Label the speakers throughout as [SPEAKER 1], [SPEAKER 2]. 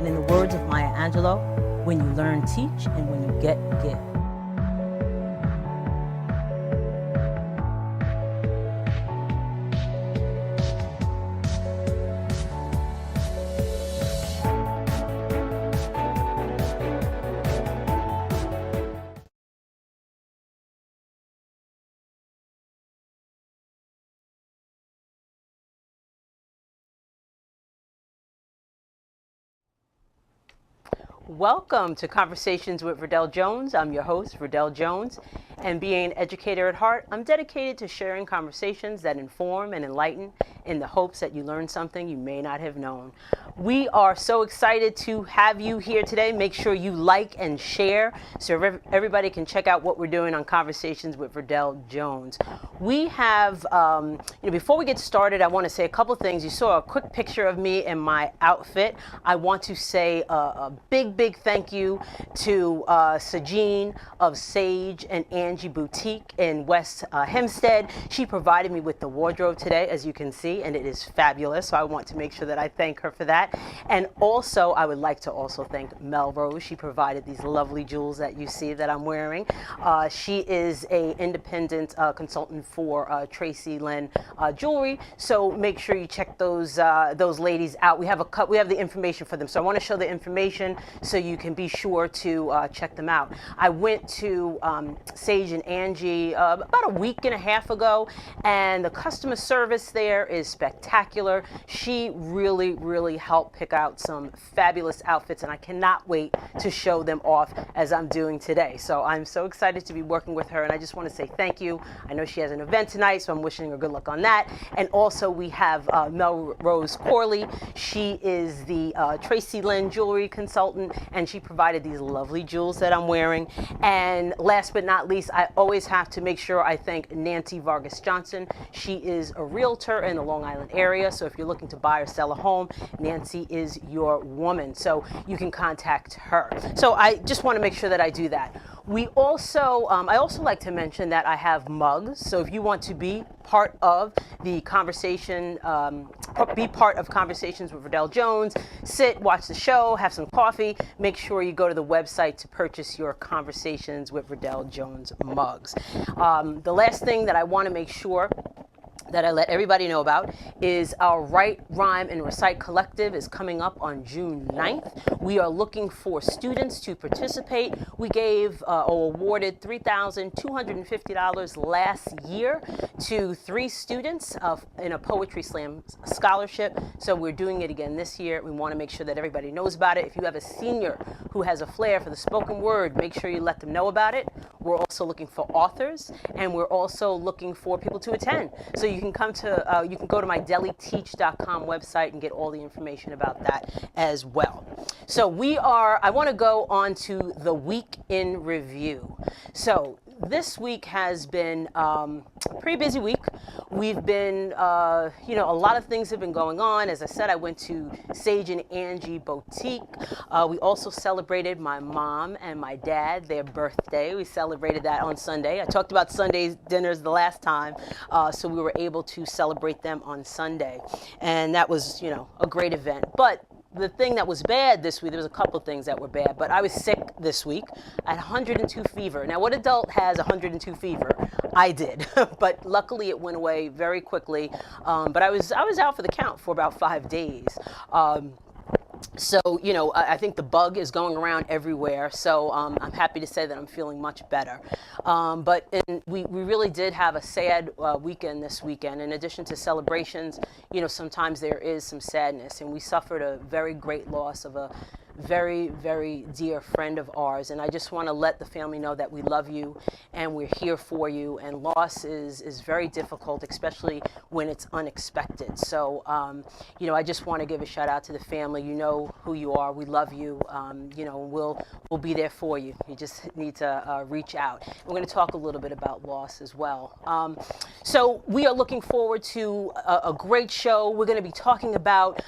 [SPEAKER 1] And in the words of Maya Angelou, when you learn, teach, and when you get, give.
[SPEAKER 2] Welcome to Conversations with Verdell Jones. I'm your host, Verdell Jones, and being an educator at heart, I'm dedicated to sharing conversations that inform and enlighten in the hopes that you learn something you may not have known. We are so excited to have you here today. Make sure you like and share so everybody can check out what we're doing on Conversations with Verdell Jones. We have, before we get started, I want to say a couple things. You saw a quick picture of me in my outfit. I want to say a big thank you to Sajine of Sage and Angie Boutique in West Hempstead. She provided me with the wardrobe today, as you can see, and it is fabulous. So I want to make sure that I thank her for that. And also, I would like to also thank Melrose. She provided these lovely jewels that you see that I'm wearing. She is an independent consultant for Tracy Lynn Jewelry. So make sure you check those ladies out. We have the information for them. So I want to show the information so you can be sure to check them out. I went to Sage and Angie about a week and a half ago, and the customer service there is spectacular. She really helped pick out some fabulous outfits, and I cannot wait to show them off as I'm doing today. So I'm so excited to be working with her, and I just want to say thank you. I know she has an event tonight, so I'm wishing her good luck on that. And also we have Melrose Corley. She is the Tracy Lynn Jewelry consultant, and she provided these lovely jewels that I'm wearing. And last but not least, I always have to make sure I thank Nancy Vargas Johnson. She is a realtor in the Long Island area, so if you're looking to buy or sell a home, Nancy is your woman, so you can contact her. So I just want to make sure that I do that. We also, I also like to mention that I have mugs, so if you want to be part of the conversation, be part of Conversations with Verdell Jones, sit, watch the show, have some coffee, make sure you go to the website to purchase your Conversations with Verdell Jones mugs. The last thing that I want to make sure that I let everybody know about is our Write, Rhyme, and Recite Collective is coming up on June 9th. We are looking for students to participate. We gave or awarded $3,250 last year to 3 students in a Poetry Slam scholarship. So we're doing it again this year. We want to make sure that everybody knows about it. If you have a senior who has a flair for the spoken word, make sure you let them know about it. We're also looking for authors, and we're also looking for people to attend. So you can come to, you can go to my deliteach.com website and get all the information about that as well. So I want to go on to the week in review. So this week has been a pretty busy week. We've been, a lot of things have been going on. As I said, I went to Sage and Angie Boutique. We also celebrated my mom and my dad, their birthday. We celebrated that on Sunday. I talked about Sunday dinners the last time, so we were able to celebrate them on Sunday. And that was, a great event. But the thing that was bad this week, there was a couple of things that were bad, but I was sick this week. I had 102 fever. Now, what adult has 102 fever? I did, but luckily it went away very quickly. But I was out for the count for about 5 days. So, I think the bug is going around everywhere. So I'm happy to say that I'm feeling much better. But we really did have a sad weekend this weekend. In addition to celebrations, sometimes there is some sadness. And we suffered a very great loss of a very dear friend of ours, and I just want to let the family know that we love you and we're here for you. And loss is very difficult, especially when it's unexpected. So I just want to give a shout out to the family. You know who you are. We love you. We'll be there for you. You just need to reach out. We're going to talk a little bit about loss as well. So we are looking forward to a great show. We're going to be talking about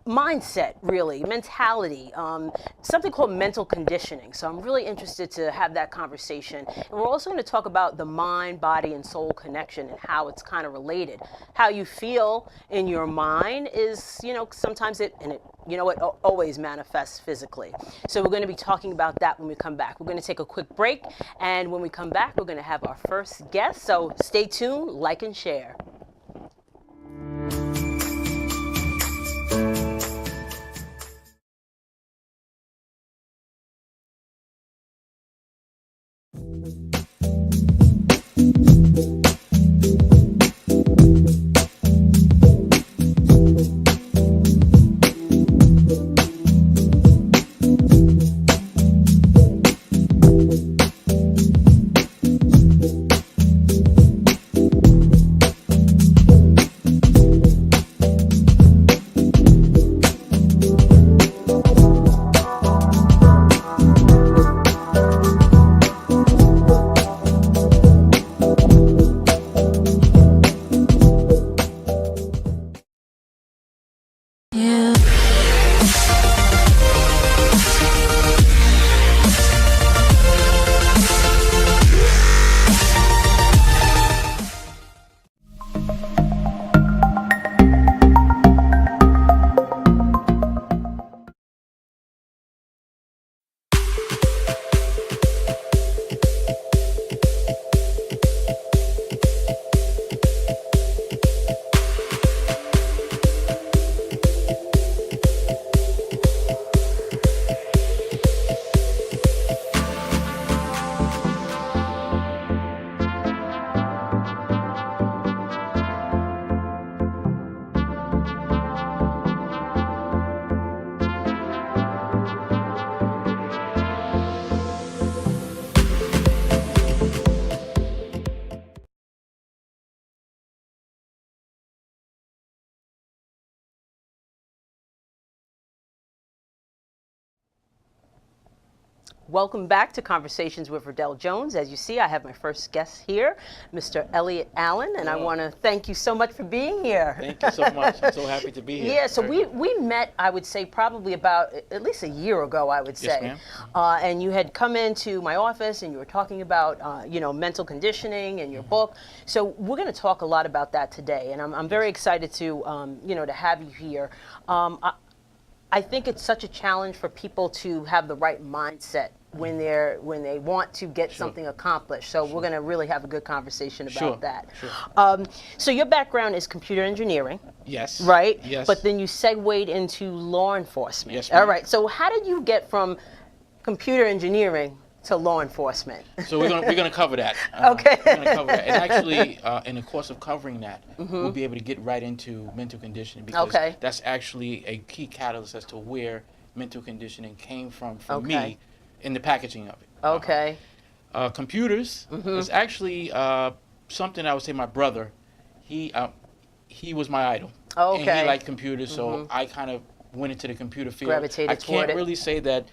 [SPEAKER 2] mindset, really, mentality, something called mental conditioning. So I'm really interested to have that conversation. And we're also going to talk about the mind, body, and soul connection and how it's kind of related. How you feel in your mind is, sometimes it always manifests physically. So we're going to be talking about that when we come back. We're going to take a quick break. And when we come back, we're going to have our first guest. So stay tuned, like, and share. Welcome back to Conversations with Verdell Jones. As you see, I have my first guest here, Mr. Elliot Allen, and I want to thank you so much for being here.
[SPEAKER 3] Thank you so much. I'm so happy to be here.
[SPEAKER 2] Yeah, so we met, I would say, probably about at least a year ago, I would say.
[SPEAKER 3] Yes, ma'am.
[SPEAKER 2] And you had come into my office and you were talking about, mental conditioning and your book. So we're going to talk a lot about that today, and I'm very excited to, to have you here. I think it's such a challenge for people to have the right mindset when they want to get something accomplished. So we're going to really have a good conversation about that.
[SPEAKER 3] Sure.
[SPEAKER 2] So your background is computer engineering.
[SPEAKER 3] Yes.
[SPEAKER 2] Right?
[SPEAKER 3] Yes.
[SPEAKER 2] But then you segued into law enforcement.
[SPEAKER 3] Yes, ma'am.
[SPEAKER 2] All right. So how did you get from computer engineering to law enforcement?
[SPEAKER 3] So we're gonna cover that.
[SPEAKER 2] Okay.
[SPEAKER 3] We're gonna cover that, and actually, in the course of covering that, we'll be able to get right into mental conditioning because that's actually a key catalyst as to where mental conditioning came from for me in the packaging of it.
[SPEAKER 2] Okay.
[SPEAKER 3] Computers is actually something I would say my brother, he was my idol.
[SPEAKER 2] Okay.
[SPEAKER 3] And he liked computers, so I kind of went into the computer field.
[SPEAKER 2] Gravitated
[SPEAKER 3] I
[SPEAKER 2] toward
[SPEAKER 3] can't
[SPEAKER 2] it.
[SPEAKER 3] really say that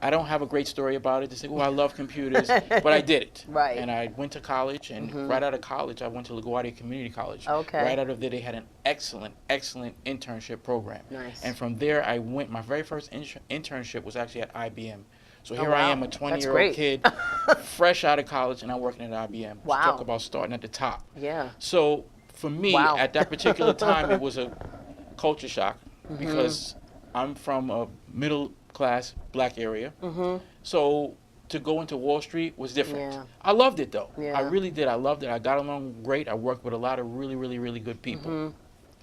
[SPEAKER 3] I don't have a great story about it to say, oh, I love computers, but I did it.
[SPEAKER 2] Right.
[SPEAKER 3] And I went to college, and right out of college, I went to LaGuardia Community College.
[SPEAKER 2] Okay.
[SPEAKER 3] Right out of there, they had an excellent internship program.
[SPEAKER 2] Nice.
[SPEAKER 3] And from there, I went, my very first internship was actually at IBM. So here
[SPEAKER 2] wow.
[SPEAKER 3] I am, a 20-year-old kid, fresh out of college, and I'm working at IBM.
[SPEAKER 2] Wow.
[SPEAKER 3] Talk about starting at the top.
[SPEAKER 2] Yeah.
[SPEAKER 3] So for me, at that particular time, it was a culture shock because I'm from a middle-class black area. So to go into Wall Street was different.
[SPEAKER 2] Yeah.
[SPEAKER 3] I loved it, though.
[SPEAKER 2] Yeah.
[SPEAKER 3] I really did. I loved it. I got along great. I worked with a lot of really, really, really good people.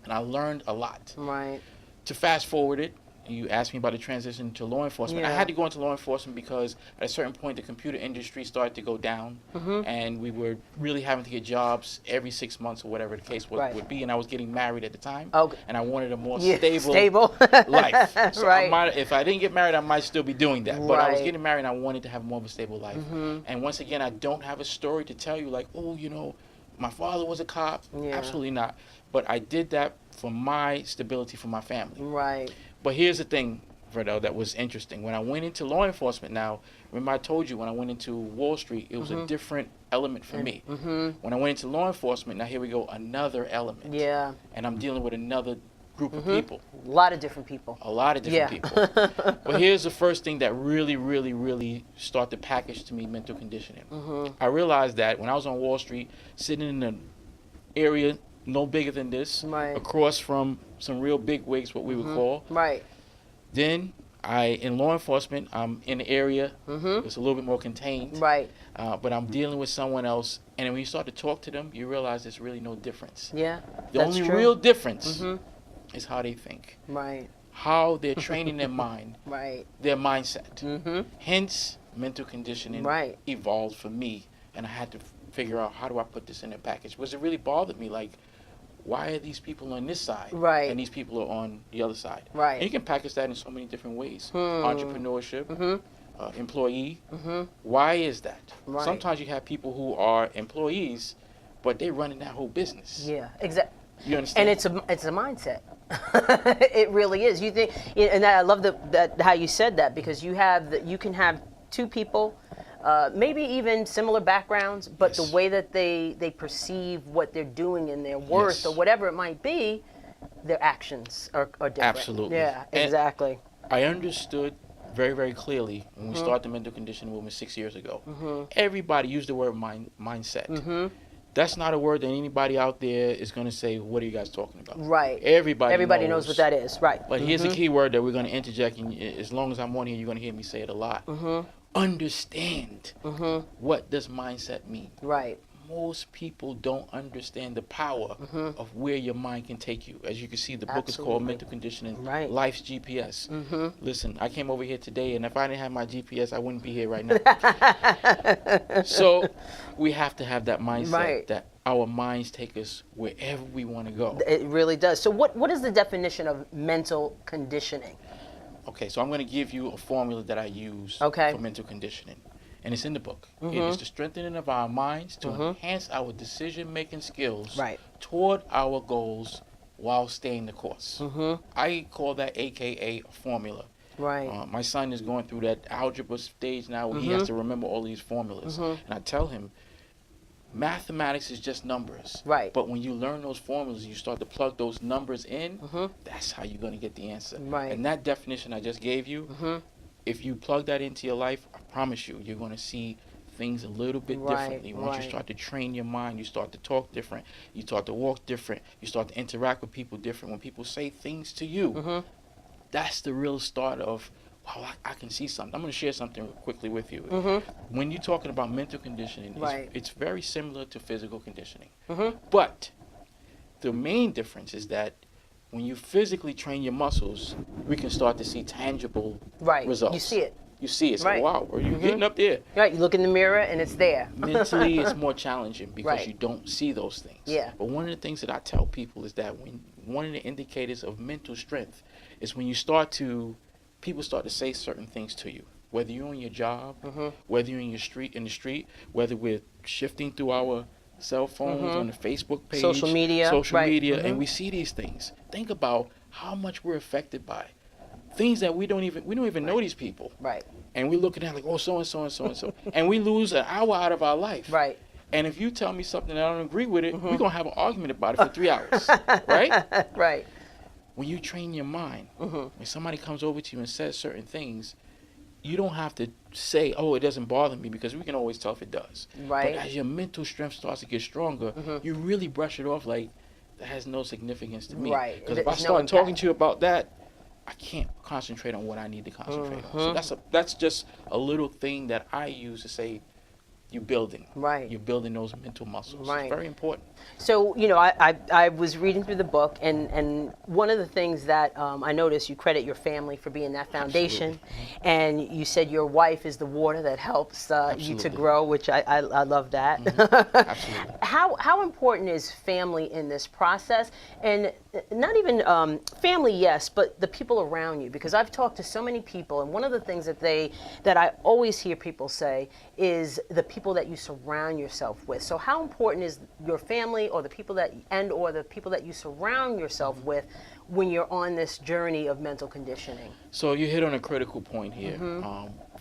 [SPEAKER 3] And I learned a lot.
[SPEAKER 2] Right.
[SPEAKER 3] To fast forward it, you asked me about the transition to law enforcement. I had to go into law enforcement because at a certain point the computer industry started to go down, and we were really having to get jobs every 6 months or whatever the case would be. And I was getting married at the time, and I wanted a more stable life. So if I didn't get married, I might still be doing that. But I was getting married, and I wanted to have more of a stable life. And once again, I don't have a story to tell you like, oh, my father was a cop. Absolutely not. But I did that for my stability, for my family.
[SPEAKER 2] Right.
[SPEAKER 3] But here's the thing, Verdell, that was interesting. When I went into law enforcement now, remember I told you when I went into Wall Street, it was a different element for me. When I went into law enforcement, now here we go, another element.
[SPEAKER 2] Yeah.
[SPEAKER 3] And I'm dealing with another group of people.
[SPEAKER 2] A lot of different people.
[SPEAKER 3] A lot of different
[SPEAKER 2] Yeah.
[SPEAKER 3] people. But here's the first thing that really started to package to me mental conditioning. I realized that when I was on Wall Street, sitting in an area no bigger than this,
[SPEAKER 2] Right.
[SPEAKER 3] across from some real big wigs, what we would call.
[SPEAKER 2] Right.
[SPEAKER 3] Then in law enforcement, I'm in an area it's a little bit more contained.
[SPEAKER 2] Right.
[SPEAKER 3] But I'm dealing with someone else, and when you start to talk to them, you realize there's really no difference.
[SPEAKER 2] Yeah.
[SPEAKER 3] The
[SPEAKER 2] that's
[SPEAKER 3] only
[SPEAKER 2] true.
[SPEAKER 3] real difference is how they think,
[SPEAKER 2] Right.
[SPEAKER 3] how they're training their mind,
[SPEAKER 2] Right.
[SPEAKER 3] their mindset. Hence, mental conditioning
[SPEAKER 2] Right.
[SPEAKER 3] evolved for me, and I had to figure out, how do I put this in a package? Because it really bothered me, like, why are these people on this side
[SPEAKER 2] Right.
[SPEAKER 3] and these people are on the other side?
[SPEAKER 2] Right.
[SPEAKER 3] And you can package that in so many different ways. Entrepreneurship, employee. Why is that?
[SPEAKER 2] Right.
[SPEAKER 3] Sometimes you have people who are employees, but they're running that whole business.
[SPEAKER 2] Yeah. Exactly.
[SPEAKER 3] You understand?
[SPEAKER 2] And it's a mindset. It really is. You think, and I love that how you said that, because you can have two people, maybe even similar backgrounds, but
[SPEAKER 3] Yes.
[SPEAKER 2] the way that they perceive what they're doing and their worth
[SPEAKER 3] Yes.
[SPEAKER 2] or whatever it might be, their actions are different.
[SPEAKER 3] Absolutely.
[SPEAKER 2] Yeah.
[SPEAKER 3] And
[SPEAKER 2] Exactly.
[SPEAKER 3] I understood very clearly when we started the mental conditioning movement 6 years ago. Everybody used the word mindset. That's not a word that anybody out there is going to say, what are you guys talking about?
[SPEAKER 2] Right.
[SPEAKER 3] Everybody
[SPEAKER 2] knows what that is. Right.
[SPEAKER 3] But here's the key word that we're going to interject, and as long as I'm on here, you're going to hear me say it a lot. Understand. What does mindset mean?
[SPEAKER 2] Right.
[SPEAKER 3] Most people don't understand the power of where your mind can take you. As you can see, the book is called
[SPEAKER 2] Absolutely.
[SPEAKER 3] Mental Conditioning,
[SPEAKER 2] Right.
[SPEAKER 3] Life's GPS. Listen, I came over here today, and if I didn't have my GPS, I wouldn't be here right now. So we have to have that mindset
[SPEAKER 2] Right.
[SPEAKER 3] that our minds take us wherever we want to go.
[SPEAKER 2] It really does. So what is the definition of mental conditioning?
[SPEAKER 3] Okay, so I'm going to give you a formula that I use
[SPEAKER 2] Okay.
[SPEAKER 3] for mental conditioning. And it's in the book. It is the strengthening of our minds to enhance our decision-making skills
[SPEAKER 2] Right.
[SPEAKER 3] toward our goals while staying the course. I call that AKA a formula.
[SPEAKER 2] Right.
[SPEAKER 3] My son is going through that algebra stage now where he has to remember all these formulas. And I tell him, mathematics is just numbers.
[SPEAKER 2] Right.
[SPEAKER 3] But when you learn those formulas, you start to plug those numbers in, that's how you're going to get the answer.
[SPEAKER 2] Right.
[SPEAKER 3] And that definition I just gave you, if you plug that into your life, I promise you, you're going to see things a little bit
[SPEAKER 2] Right,
[SPEAKER 3] differently. Once
[SPEAKER 2] right.
[SPEAKER 3] you start to train your mind, you start to talk different, you start to walk different, you start to interact with people different. When people say things to you, that's the real start of, wow, I can see something. I'm going to share something quickly with you. When you're talking about mental conditioning,
[SPEAKER 2] Right.
[SPEAKER 3] it's very similar to physical conditioning. But the main difference is that when you physically train your muscles, we can start to see tangible
[SPEAKER 2] Right.
[SPEAKER 3] results.
[SPEAKER 2] You see it.
[SPEAKER 3] You see it. So,
[SPEAKER 2] Right.
[SPEAKER 3] wow, are you getting up there?
[SPEAKER 2] Right. You look in the mirror and it's there.
[SPEAKER 3] Mentally, it's more challenging because
[SPEAKER 2] Right.
[SPEAKER 3] you don't see those things.
[SPEAKER 2] Yeah.
[SPEAKER 3] But one of the things that I tell people is that one of the indicators of mental strength is when people start to say certain things to you. Whether you're on your job, whether you're in the street, whether we're shifting through our cell phones on the Facebook page,
[SPEAKER 2] Social media, right.
[SPEAKER 3] and we see these things. Think about how much we're affected by things that we don't even know these people.
[SPEAKER 2] Right.
[SPEAKER 3] And we look at that like, oh, so and so and so and so, and we lose an hour out of our life.
[SPEAKER 2] Right.
[SPEAKER 3] And if you tell me something that I don't agree with it, we're gonna have an argument about it for 3 hours, right?
[SPEAKER 2] Right.
[SPEAKER 3] When you train your mind, when somebody comes over to you and says certain things, you don't have to say, oh, it doesn't bother me, because we can always tell if it does.
[SPEAKER 2] Right.
[SPEAKER 3] But as your mental strength starts to get stronger, you really brush it off like, that has no significance to me.
[SPEAKER 2] Right.
[SPEAKER 3] Because if I
[SPEAKER 2] There's no
[SPEAKER 3] start talking
[SPEAKER 2] impact.
[SPEAKER 3] to you about that, I can't concentrate on what I need to concentrate on. So that's just a little thing that I use to say, you're building.
[SPEAKER 2] Right.
[SPEAKER 3] You're building those mental muscles.
[SPEAKER 2] Right.
[SPEAKER 3] It's very important.
[SPEAKER 2] So, I was reading through the book, and one of the things that I noticed, you credit your family for being that foundation. And you said your wife is the water that helps you to
[SPEAKER 3] Absolutely.
[SPEAKER 2] grow, which I love that.
[SPEAKER 3] Absolutely.
[SPEAKER 2] How important is family in this process? And not even family, yes, but the people around you. Because I've talked to so many people, and one of the things that I always hear people say is the people that you surround yourself with. So how important is your family or the people that you surround yourself with when you're on this journey of mental conditioning?
[SPEAKER 3] So you hit on a critical point here.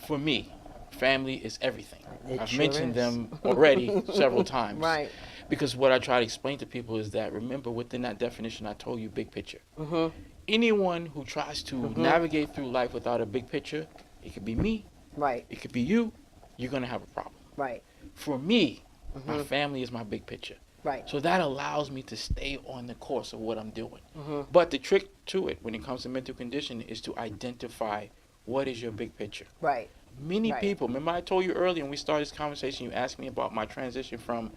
[SPEAKER 3] For me, family is everything.
[SPEAKER 2] It
[SPEAKER 3] I've
[SPEAKER 2] sure
[SPEAKER 3] mentioned
[SPEAKER 2] is.
[SPEAKER 3] them already several times.
[SPEAKER 2] Right.
[SPEAKER 3] Because what I try to explain to people is that, remember, within that definition, I told you big picture.
[SPEAKER 2] Mhm.
[SPEAKER 3] Anyone who tries to navigate through life without a big picture, it could be me,
[SPEAKER 2] Right.
[SPEAKER 3] it could be you, you're going to have a problem.
[SPEAKER 2] Right.
[SPEAKER 3] For me, my family is my big picture.
[SPEAKER 2] Right.
[SPEAKER 3] So that allows me to stay on the course of what I'm doing.
[SPEAKER 2] Mm-hmm.
[SPEAKER 3] But the trick to it when it comes to mental conditioning is to identify what is your big picture.
[SPEAKER 2] Right.
[SPEAKER 3] Many
[SPEAKER 2] Right.
[SPEAKER 3] people, remember I told you earlier when we started this conversation, you asked me about my transition from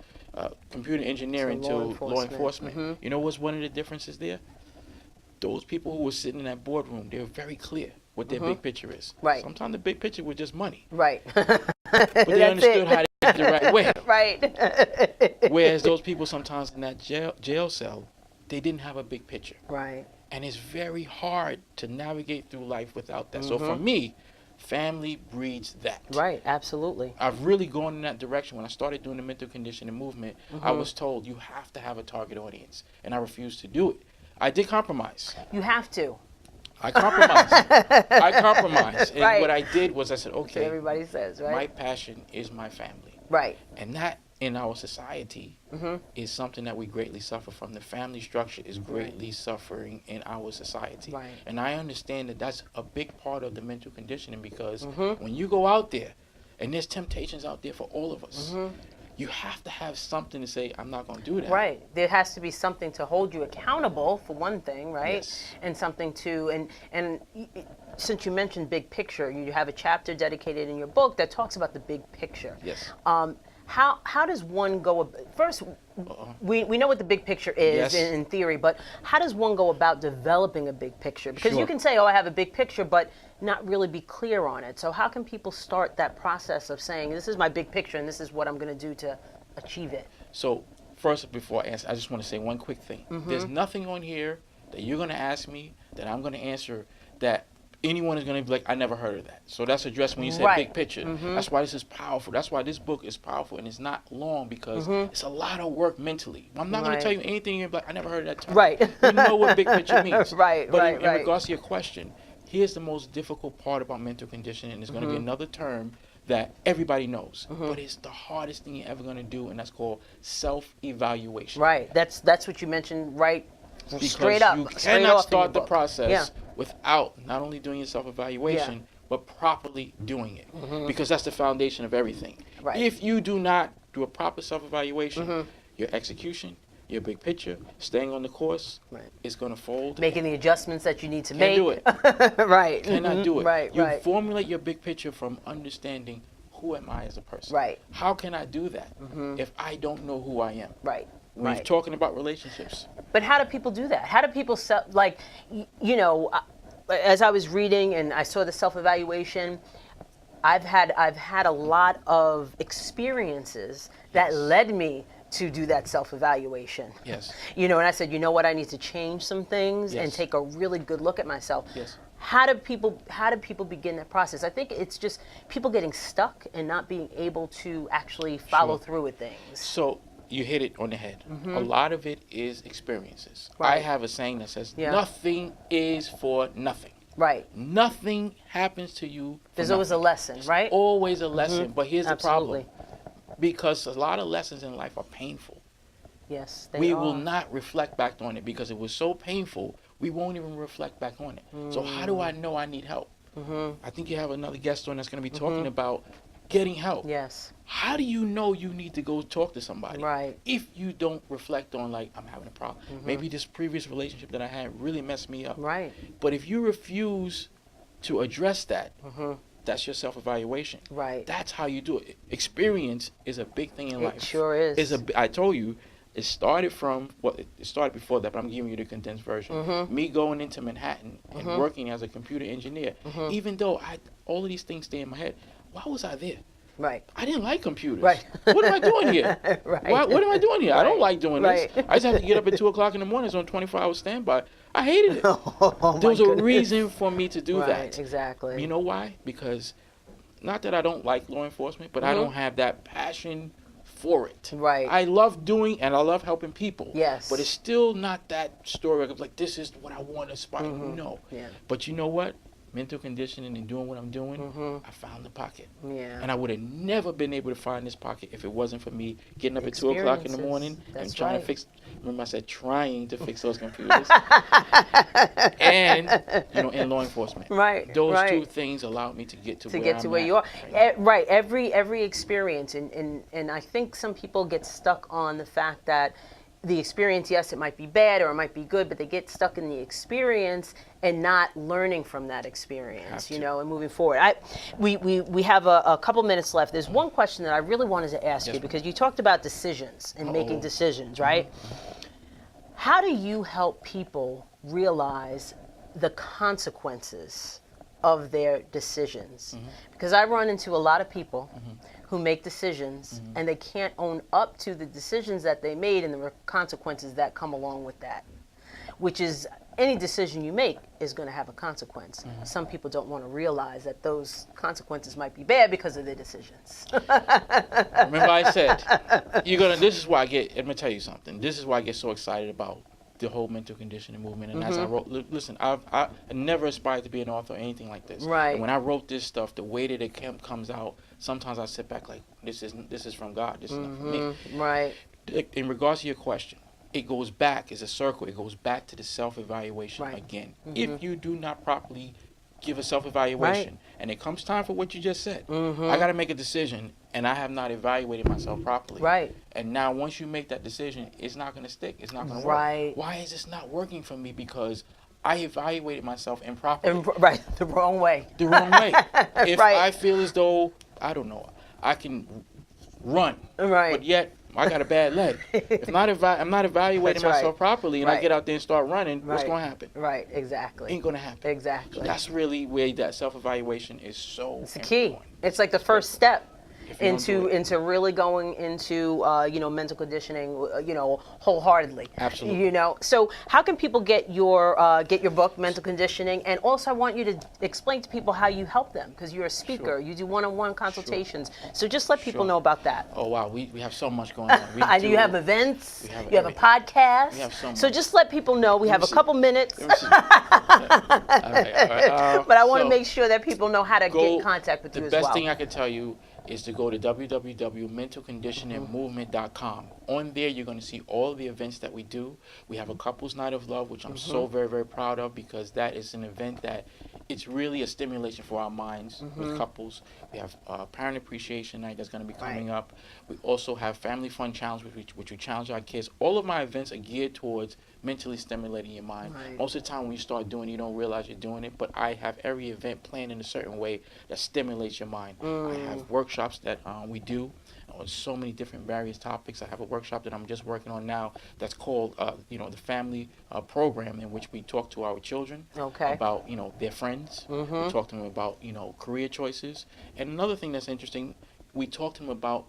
[SPEAKER 3] computer engineering to law enforcement.
[SPEAKER 2] Mm-hmm.
[SPEAKER 3] You know what's one of the differences there? Those people who were sitting in that boardroom, they were very clear what their big picture is.
[SPEAKER 2] Right.
[SPEAKER 3] Sometimes the big picture was just money,
[SPEAKER 2] Right.
[SPEAKER 3] but they understood how to get it the right way.
[SPEAKER 2] Right.
[SPEAKER 3] Whereas those people sometimes in that jail cell, they didn't have a big picture.
[SPEAKER 2] Right.
[SPEAKER 3] And it's very hard to navigate through life without that. So for me, family breeds that.
[SPEAKER 2] Right. Absolutely.
[SPEAKER 3] I've really gone in that direction. When I started doing the mental conditioning movement, I was told you have to have a target audience. And I refused to do it. I did compromise.
[SPEAKER 2] You have to.
[SPEAKER 3] I compromised. I compromised. And
[SPEAKER 2] Right.
[SPEAKER 3] what I did was I said,
[SPEAKER 2] That's what
[SPEAKER 3] okay,
[SPEAKER 2] everybody says, right?
[SPEAKER 3] my passion is my family.
[SPEAKER 2] Right.
[SPEAKER 3] And that in our society is something that we greatly suffer from. The family structure is greatly suffering in our society.
[SPEAKER 2] Right.
[SPEAKER 3] And I understand that that's a big part of the mental conditioning because when you go out there, and there's temptations out there for all of us, you have to have something to say, I'm not going to do that.
[SPEAKER 2] Right. There has to be something to hold you accountable for one thing, right?
[SPEAKER 3] Yes.
[SPEAKER 2] And something to since you mentioned big picture, you have a chapter dedicated in your book that talks about the big picture.
[SPEAKER 3] Yes.
[SPEAKER 2] How does one go first? We know what the big picture is
[SPEAKER 3] Yes.
[SPEAKER 2] in theory, but how does one go about developing a big picture? Because you
[SPEAKER 3] Sure.
[SPEAKER 2] can say, "Oh, I have a big picture," but not really be clear on it. So how can people start that process of saying, "This is my big picture, and this is what I'm going to do to achieve it"?
[SPEAKER 3] So first, before I answer, I just want to say one quick thing. There's nothing on here that you're going to ask me that I'm going to answer that anyone is going to be like, I never heard of that. So that's addressed when you say
[SPEAKER 2] Right.
[SPEAKER 3] big picture. That's why this is powerful. That's why this book is powerful, and it's not long because it's a lot of work mentally. I'm not going
[SPEAKER 2] Right.
[SPEAKER 3] to tell you anything. You're like, I never heard of that term.
[SPEAKER 2] Right.
[SPEAKER 3] You know what big picture means.
[SPEAKER 2] Right,
[SPEAKER 3] But
[SPEAKER 2] right,
[SPEAKER 3] in
[SPEAKER 2] right.
[SPEAKER 3] regards to your question, here's the most difficult part about mental conditioning, and it's going to be another term that everybody knows, but it's the hardest thing you're ever going to do, and that's called self-evaluation.
[SPEAKER 2] Right. That's what you mentioned. Right.
[SPEAKER 3] Because
[SPEAKER 2] Straight up.
[SPEAKER 3] you
[SPEAKER 2] straight
[SPEAKER 3] cannot
[SPEAKER 2] off in your
[SPEAKER 3] start the
[SPEAKER 2] book.
[SPEAKER 3] process
[SPEAKER 2] Yeah.
[SPEAKER 3] without not only doing your self-evaluation,
[SPEAKER 2] Yeah.
[SPEAKER 3] but properly doing it, because that's the foundation of everything.
[SPEAKER 2] Right.
[SPEAKER 3] If you do not do a proper self-evaluation, your execution, your big picture, staying on the course,
[SPEAKER 2] Right.
[SPEAKER 3] is going to fold.
[SPEAKER 2] Making the adjustments that you need to
[SPEAKER 3] Can't
[SPEAKER 2] make.
[SPEAKER 3] do it.
[SPEAKER 2] Right.
[SPEAKER 3] Cannot do it.
[SPEAKER 2] Right.
[SPEAKER 3] You
[SPEAKER 2] Right.
[SPEAKER 3] formulate your big picture from understanding who am I as a person.
[SPEAKER 2] Right.
[SPEAKER 3] How can I do that if I don't know who I am?
[SPEAKER 2] Right.
[SPEAKER 3] When
[SPEAKER 2] Right.
[SPEAKER 3] you're talking about relationships,
[SPEAKER 2] But how do people do that? How do people as I was reading and I saw the self-evaluation, I've had a lot of experiences that led me to do that self-evaluation.
[SPEAKER 3] yes.
[SPEAKER 2] And I said, you know what, I need to change some things and
[SPEAKER 3] Yes.
[SPEAKER 2] take a really good look at myself.
[SPEAKER 3] Yes.
[SPEAKER 2] How do people begin that process? I think it's just people getting stuck and not being able to actually follow
[SPEAKER 3] Sure.
[SPEAKER 2] through with things.
[SPEAKER 3] So you hit it on the head. A lot of it is experiences. I
[SPEAKER 2] Right.
[SPEAKER 3] have a saying that says,
[SPEAKER 2] Yeah.
[SPEAKER 3] nothing is for nothing.
[SPEAKER 2] Right.
[SPEAKER 3] Nothing happens to you for
[SPEAKER 2] There's always a
[SPEAKER 3] nothing.
[SPEAKER 2] lesson, right?
[SPEAKER 3] Always a lesson. But here's
[SPEAKER 2] Absolutely.
[SPEAKER 3] the problem. Because a lot of lessons in life are painful.
[SPEAKER 2] Yes, they
[SPEAKER 3] We
[SPEAKER 2] are.
[SPEAKER 3] will not reflect back on it because it was so painful, we won't even reflect back on it. So how do I know I need help? I think you have another guest on that's going to be talking about getting help.
[SPEAKER 2] Yes.
[SPEAKER 3] How do you know you need to go talk to somebody?
[SPEAKER 2] Right.
[SPEAKER 3] If you don't reflect on, like, I'm having a problem. Maybe this previous relationship that I had really messed me up.
[SPEAKER 2] Right.
[SPEAKER 3] But if you refuse to address that, that's your self-evaluation.
[SPEAKER 2] Right.
[SPEAKER 3] That's how you do it. Experience is a big thing in life.
[SPEAKER 2] It sure is.
[SPEAKER 3] I told you, it started from, it started before that, but I'm giving you the condensed version. Me going into Manhattan and working as a computer engineer, even though all of these things stay in my head, why was I there?
[SPEAKER 2] Right.
[SPEAKER 3] I didn't like computers.
[SPEAKER 2] Right.
[SPEAKER 3] What am I doing here?
[SPEAKER 2] Right.
[SPEAKER 3] What am I doing here? I don't
[SPEAKER 2] Right.
[SPEAKER 3] like doing
[SPEAKER 2] Right.
[SPEAKER 3] this. I just have to get up at 2 o'clock in the morning. It's on 24-hour standby. I hated it.
[SPEAKER 2] Oh,
[SPEAKER 3] There was
[SPEAKER 2] my
[SPEAKER 3] a
[SPEAKER 2] goodness.
[SPEAKER 3] reason for me to do
[SPEAKER 2] Right,
[SPEAKER 3] that.
[SPEAKER 2] exactly.
[SPEAKER 3] You know why? Because not that I don't like law enforcement, but I don't have that passion for it.
[SPEAKER 2] Right.
[SPEAKER 3] I love doing and I love helping people.
[SPEAKER 2] Yes.
[SPEAKER 3] But it's still not that story of like, this is what I want to aspire. No.
[SPEAKER 2] Yeah.
[SPEAKER 3] But you know what? mental conditioning and doing what I'm doing, I found the pocket.
[SPEAKER 2] Yeah.
[SPEAKER 3] And I would have never been able to find this pocket if it wasn't for me getting up at 2 o'clock in the morning and trying to fix. Remember, I said trying to fix those computers, and in law enforcement.
[SPEAKER 2] Right.
[SPEAKER 3] Those two things allowed me to get to where
[SPEAKER 2] you are.
[SPEAKER 3] Right.
[SPEAKER 2] Right. Every experience, and I think some people get stuck on the fact that the experience, yes, it might be bad or it might be good, but they get stuck in the experience and not learning from that experience, and moving forward. We have a couple minutes left. There's one question that I really wanted to ask you, because you talked about decisions and making decisions, right? How do you help people realize the consequences of their decisions? Because I run into a lot of people who make decisions and they can't own up to the decisions that they made and the consequences that come along with that, which is any decision you make is going to have a consequence. Some people don't want to realize that those consequences might be bad because of their decisions.
[SPEAKER 3] Remember I said, this is why I'm going to tell you something. This is why I get so excited about the whole mental conditioning movement. And as I wrote, listen, I never aspired to be an author or anything like this.
[SPEAKER 2] Right.
[SPEAKER 3] And when I wrote this stuff, the way that it comes out, sometimes I sit back like, this is from God. This is not from me.
[SPEAKER 2] Right.
[SPEAKER 3] In regards to your question, it goes back, it's a circle. It goes back to the self-evaluation again. If you do not properly give a self-evaluation, and it comes time for what you just said, I got to make a decision, and I have not evaluated myself properly.
[SPEAKER 2] Right.
[SPEAKER 3] And now once you make that decision, it's not going to stick. It's not going to
[SPEAKER 2] Right.
[SPEAKER 3] work. Why is this not working for me? Because I evaluated myself improperly.
[SPEAKER 2] Right. The wrong way.
[SPEAKER 3] The wrong way. If
[SPEAKER 2] Right.
[SPEAKER 3] I feel as though, I don't know, I can run,
[SPEAKER 2] Right.
[SPEAKER 3] but yet I got a bad leg. If not I'm not evaluating
[SPEAKER 2] That's right.
[SPEAKER 3] myself properly, and I get out there and start running, what's
[SPEAKER 2] Right.
[SPEAKER 3] going to happen?
[SPEAKER 2] Right. Exactly.
[SPEAKER 3] Ain't going to happen.
[SPEAKER 2] Exactly.
[SPEAKER 3] That's really where that self-evaluation is so
[SPEAKER 2] It's the key.
[SPEAKER 3] important.
[SPEAKER 2] It's like the first step
[SPEAKER 3] If you don't do it.
[SPEAKER 2] into really going into mental conditioning wholeheartedly.
[SPEAKER 3] Absolutely.
[SPEAKER 2] So how can people get your book, Mental Conditioning? And also I want you to explain to people how you help them, because you're a speaker.
[SPEAKER 3] Sure.
[SPEAKER 2] You do one-on-one consultations. So just let people
[SPEAKER 3] Sure.
[SPEAKER 2] know about that.
[SPEAKER 3] Oh wow, we have so much going on.
[SPEAKER 2] I know you have events.
[SPEAKER 3] we have
[SPEAKER 2] You have a
[SPEAKER 3] everything.
[SPEAKER 2] podcast.
[SPEAKER 3] We have so
[SPEAKER 2] So
[SPEAKER 3] much.
[SPEAKER 2] just let people know we have a
[SPEAKER 3] see.
[SPEAKER 2] couple minutes.
[SPEAKER 3] Let me see. All right.
[SPEAKER 2] But I want to
[SPEAKER 3] So,
[SPEAKER 2] make sure that people know how to get in contact with you as
[SPEAKER 3] The
[SPEAKER 2] well.
[SPEAKER 3] best thing I can tell you is to go to www.mentalconditioningmovement.com. On there, you're going to see all the events that we do. We have a couples night of love, which I'm so very, very proud of, because that is an event that it's really a stimulation for our minds with couples. We have parent appreciation night that's going to be coming up. We also have family fun challenge, which we challenge our kids. All of my events are geared towards mentally stimulating your mind.
[SPEAKER 2] Right.
[SPEAKER 3] Most of the time when you start doing it, you don't realize you're doing it, but I have every event planned in a certain way that stimulates your mind. I have workshops that we do on so many different various topics. I have a workshop that I'm just working on now that's called the family program, in which we talk to our children about their friends. We talk to them about career choices. And another thing that's interesting, we talk to them about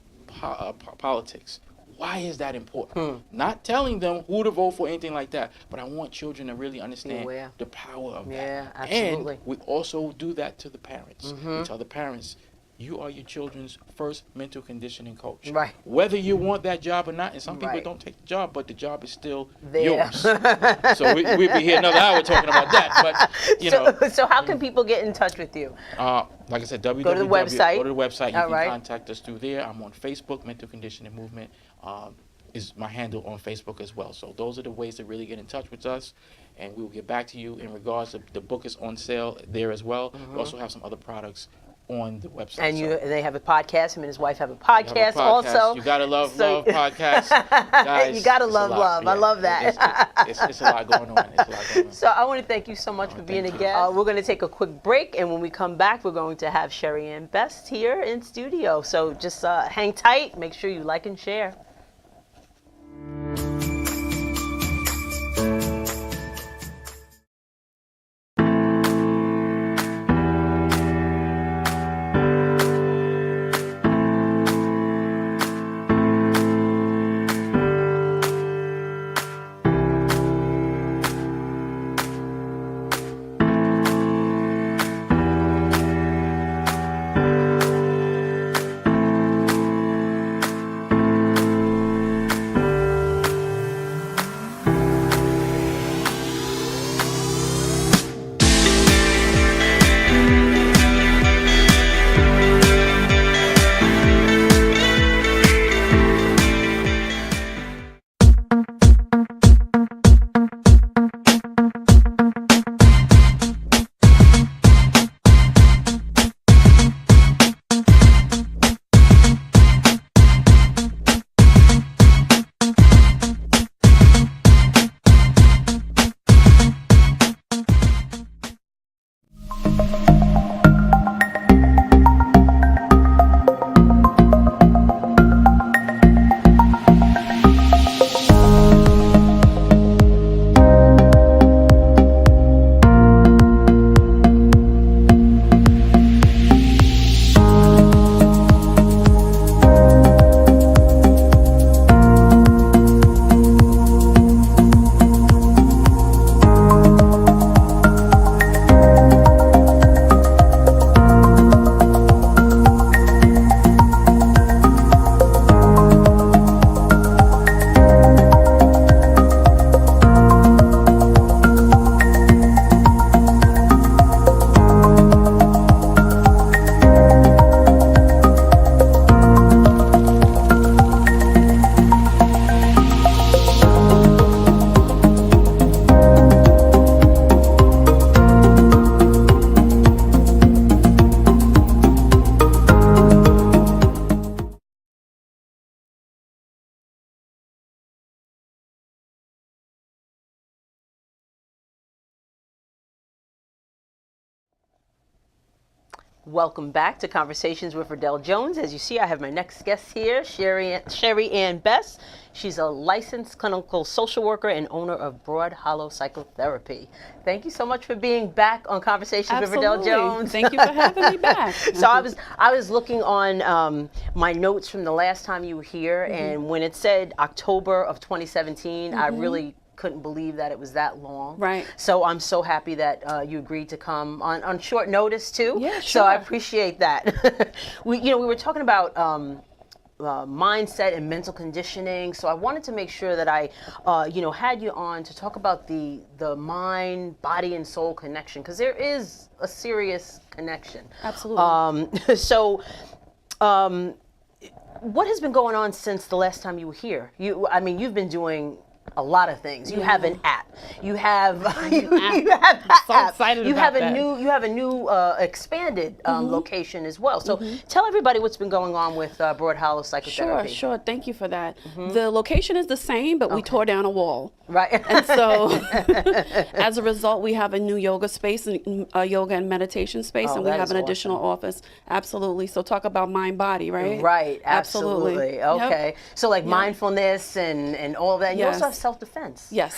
[SPEAKER 3] politics. Why is that important? Not telling them who to vote for, anything like that, but I want children to really understand the power of that.
[SPEAKER 2] Yeah, absolutely.
[SPEAKER 3] And we also do that to the parents. We tell the parents, you are your children's first mental conditioning coach.
[SPEAKER 2] Right.
[SPEAKER 3] Whether you want that job or not, and some people
[SPEAKER 2] Right.
[SPEAKER 3] don't take the job, but the job is still
[SPEAKER 2] There.
[SPEAKER 3] yours. So we'd be here another hour talking about that. But,
[SPEAKER 2] So how can people get in touch with you?
[SPEAKER 3] like I said,
[SPEAKER 2] Go to the website.
[SPEAKER 3] Go to the website. You
[SPEAKER 2] All
[SPEAKER 3] can
[SPEAKER 2] right.
[SPEAKER 3] contact us through there. I'm on Facebook. Mental Conditioning Movement is my handle on Facebook as well. So those are the ways to really get in touch with us. And we will get back to you in regards to the book is on sale there as well. We also have some other products on the website.
[SPEAKER 2] And
[SPEAKER 3] So
[SPEAKER 2] they have a podcast. Him and his wife have a
[SPEAKER 3] we
[SPEAKER 2] podcast,
[SPEAKER 3] have a podcast.
[SPEAKER 2] also.
[SPEAKER 3] You gotta love
[SPEAKER 2] So-
[SPEAKER 3] podcasts. Guys,
[SPEAKER 2] You gotta
[SPEAKER 3] it's a
[SPEAKER 2] love
[SPEAKER 3] lot.
[SPEAKER 2] love. I love that.
[SPEAKER 3] It's a lot going on. It's a lot going on.
[SPEAKER 2] So I want to thank you so much for being a
[SPEAKER 3] thank you.
[SPEAKER 2] guest. We're going to take a quick break, and when we come back, we're going to have Sherry Ann Best here in studio. So just hang tight. Make sure you like and share. Welcome back to Conversations with Verdell Jones. As you see, I have my next guest here, Sherry Ann Best. She's a licensed clinical social worker and owner of Broad Hollow Psychotherapy. Thank you so much for being back on Conversations with Verdell Jones.
[SPEAKER 4] Thank you for having me back.
[SPEAKER 2] So I was looking on my notes from the last time you were here, and when it said October of 2017, I really couldn't believe that it was that long.
[SPEAKER 4] Right.
[SPEAKER 2] So I'm so happy that you agreed to come on short notice too.
[SPEAKER 4] Yeah, sure.
[SPEAKER 2] So I appreciate that. we were talking about mindset and mental conditioning. So I wanted to make sure that I, had you on to talk about the mind, body, and soul connection, because there is a serious connection.
[SPEAKER 4] Absolutely.
[SPEAKER 2] What has been going on since the last time you were here? You've been doing a lot of things. You have an app. You have
[SPEAKER 4] excited
[SPEAKER 2] you
[SPEAKER 4] about
[SPEAKER 2] have a
[SPEAKER 4] that.
[SPEAKER 2] new expanded location as well. So tell everybody what's been going on with Broad Hollow Psychotherapy.
[SPEAKER 4] Sure. Thank you for that. The location is the same, but we tore down a wall.
[SPEAKER 2] Right.
[SPEAKER 4] And so as a result, we have a new yoga space, a yoga and meditation space, and we
[SPEAKER 2] that
[SPEAKER 4] have
[SPEAKER 2] is
[SPEAKER 4] an additional office. Absolutely. So talk about mind body, right?
[SPEAKER 2] Right. Absolutely.
[SPEAKER 4] Yep.
[SPEAKER 2] Okay. So like mindfulness and all of that. And you also have self-defense.
[SPEAKER 4] Yes.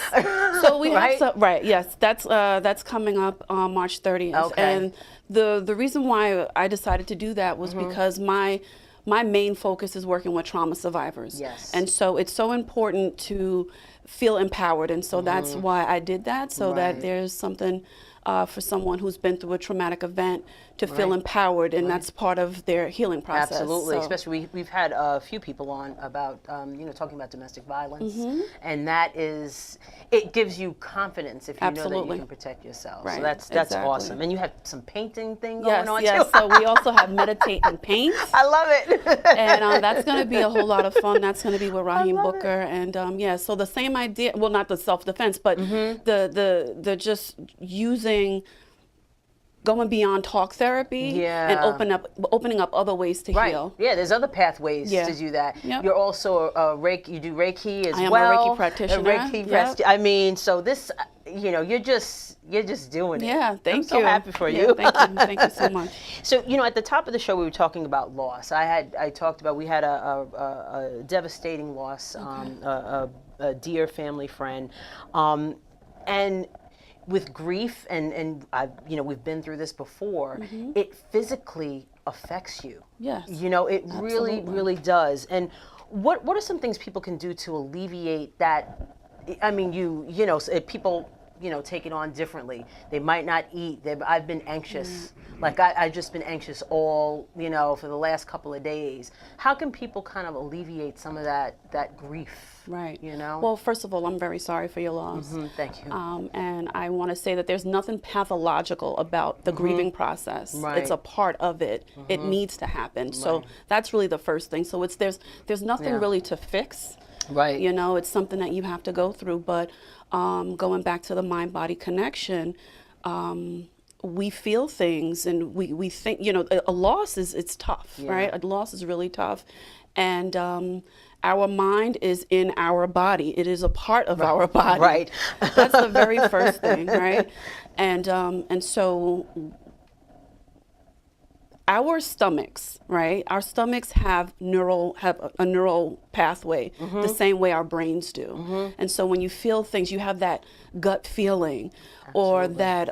[SPEAKER 4] So we
[SPEAKER 2] Right?
[SPEAKER 4] have yes. That's coming up on March 30th.
[SPEAKER 2] Okay.
[SPEAKER 4] And the reason why I decided to do that was because my main focus is working with trauma survivors.
[SPEAKER 2] Yes.
[SPEAKER 4] And so it's so important to feel empowered, and so that's why I did that, so that there's something for someone who's been through a traumatic event to feel empowered, and that's part of their healing process.
[SPEAKER 2] Absolutely,
[SPEAKER 4] So,
[SPEAKER 2] especially we've had a few people on about talking about domestic violence, and that is, it gives you confidence if you know that
[SPEAKER 4] Absolutely.
[SPEAKER 2] you can protect yourself.
[SPEAKER 4] Right,
[SPEAKER 2] So that's
[SPEAKER 4] exactly.
[SPEAKER 2] awesome. And you have some painting thing
[SPEAKER 4] yes,
[SPEAKER 2] going on
[SPEAKER 4] yes.
[SPEAKER 2] too.
[SPEAKER 4] So we also have meditate and paint.
[SPEAKER 2] I love it.
[SPEAKER 4] And that's going to be a whole lot of fun. That's going to be with Raheem
[SPEAKER 2] love
[SPEAKER 4] Booker, and so the same idea. Well, not the self-defense, but the just using, going beyond talk therapy, and opening up other ways to heal.
[SPEAKER 2] Yeah, there's other pathways to do that.
[SPEAKER 4] Yep.
[SPEAKER 2] You're also a Reiki. You do Reiki as
[SPEAKER 4] I am
[SPEAKER 2] well.
[SPEAKER 4] a Reiki practitioner.
[SPEAKER 2] I mean, so this, you're just doing it.
[SPEAKER 4] Yeah, thank
[SPEAKER 2] I'm
[SPEAKER 4] you.
[SPEAKER 2] so happy for
[SPEAKER 4] Yeah,
[SPEAKER 2] you.
[SPEAKER 4] Thank you so much.
[SPEAKER 2] So, at the top of the show, we were talking about loss. I talked about, we had a devastating loss, a dear family friend, and with grief, and we've been through this before, it physically affects you.
[SPEAKER 4] Yes.
[SPEAKER 2] It really does. And what are some things people can do to alleviate that? I mean, people take it on differently. They might not eat. I've been anxious. Like I've just been anxious all, for the last couple of days. How can people kind of alleviate some of that grief?
[SPEAKER 4] Right.
[SPEAKER 2] Well,
[SPEAKER 4] first of all, I'm very sorry for your loss.
[SPEAKER 2] Thank you.
[SPEAKER 4] And I want to say that there's nothing pathological about the grieving process.
[SPEAKER 2] Right.
[SPEAKER 4] It's a part of it. It needs to happen. So that's really the first thing. So there's nothing really to fix.
[SPEAKER 2] Right.
[SPEAKER 4] It's something that you have to go through. But going back to the mind-body connection, we feel things, and we think, a loss it's tough, right? A loss is really tough. And our mind is in our body. It is a part of our body.
[SPEAKER 2] Right.
[SPEAKER 4] That's the very first thing, right? And so our stomachs, right? Our stomachs have a neural pathway the same way our brains do. And so when you feel things, you have that gut feeling, or that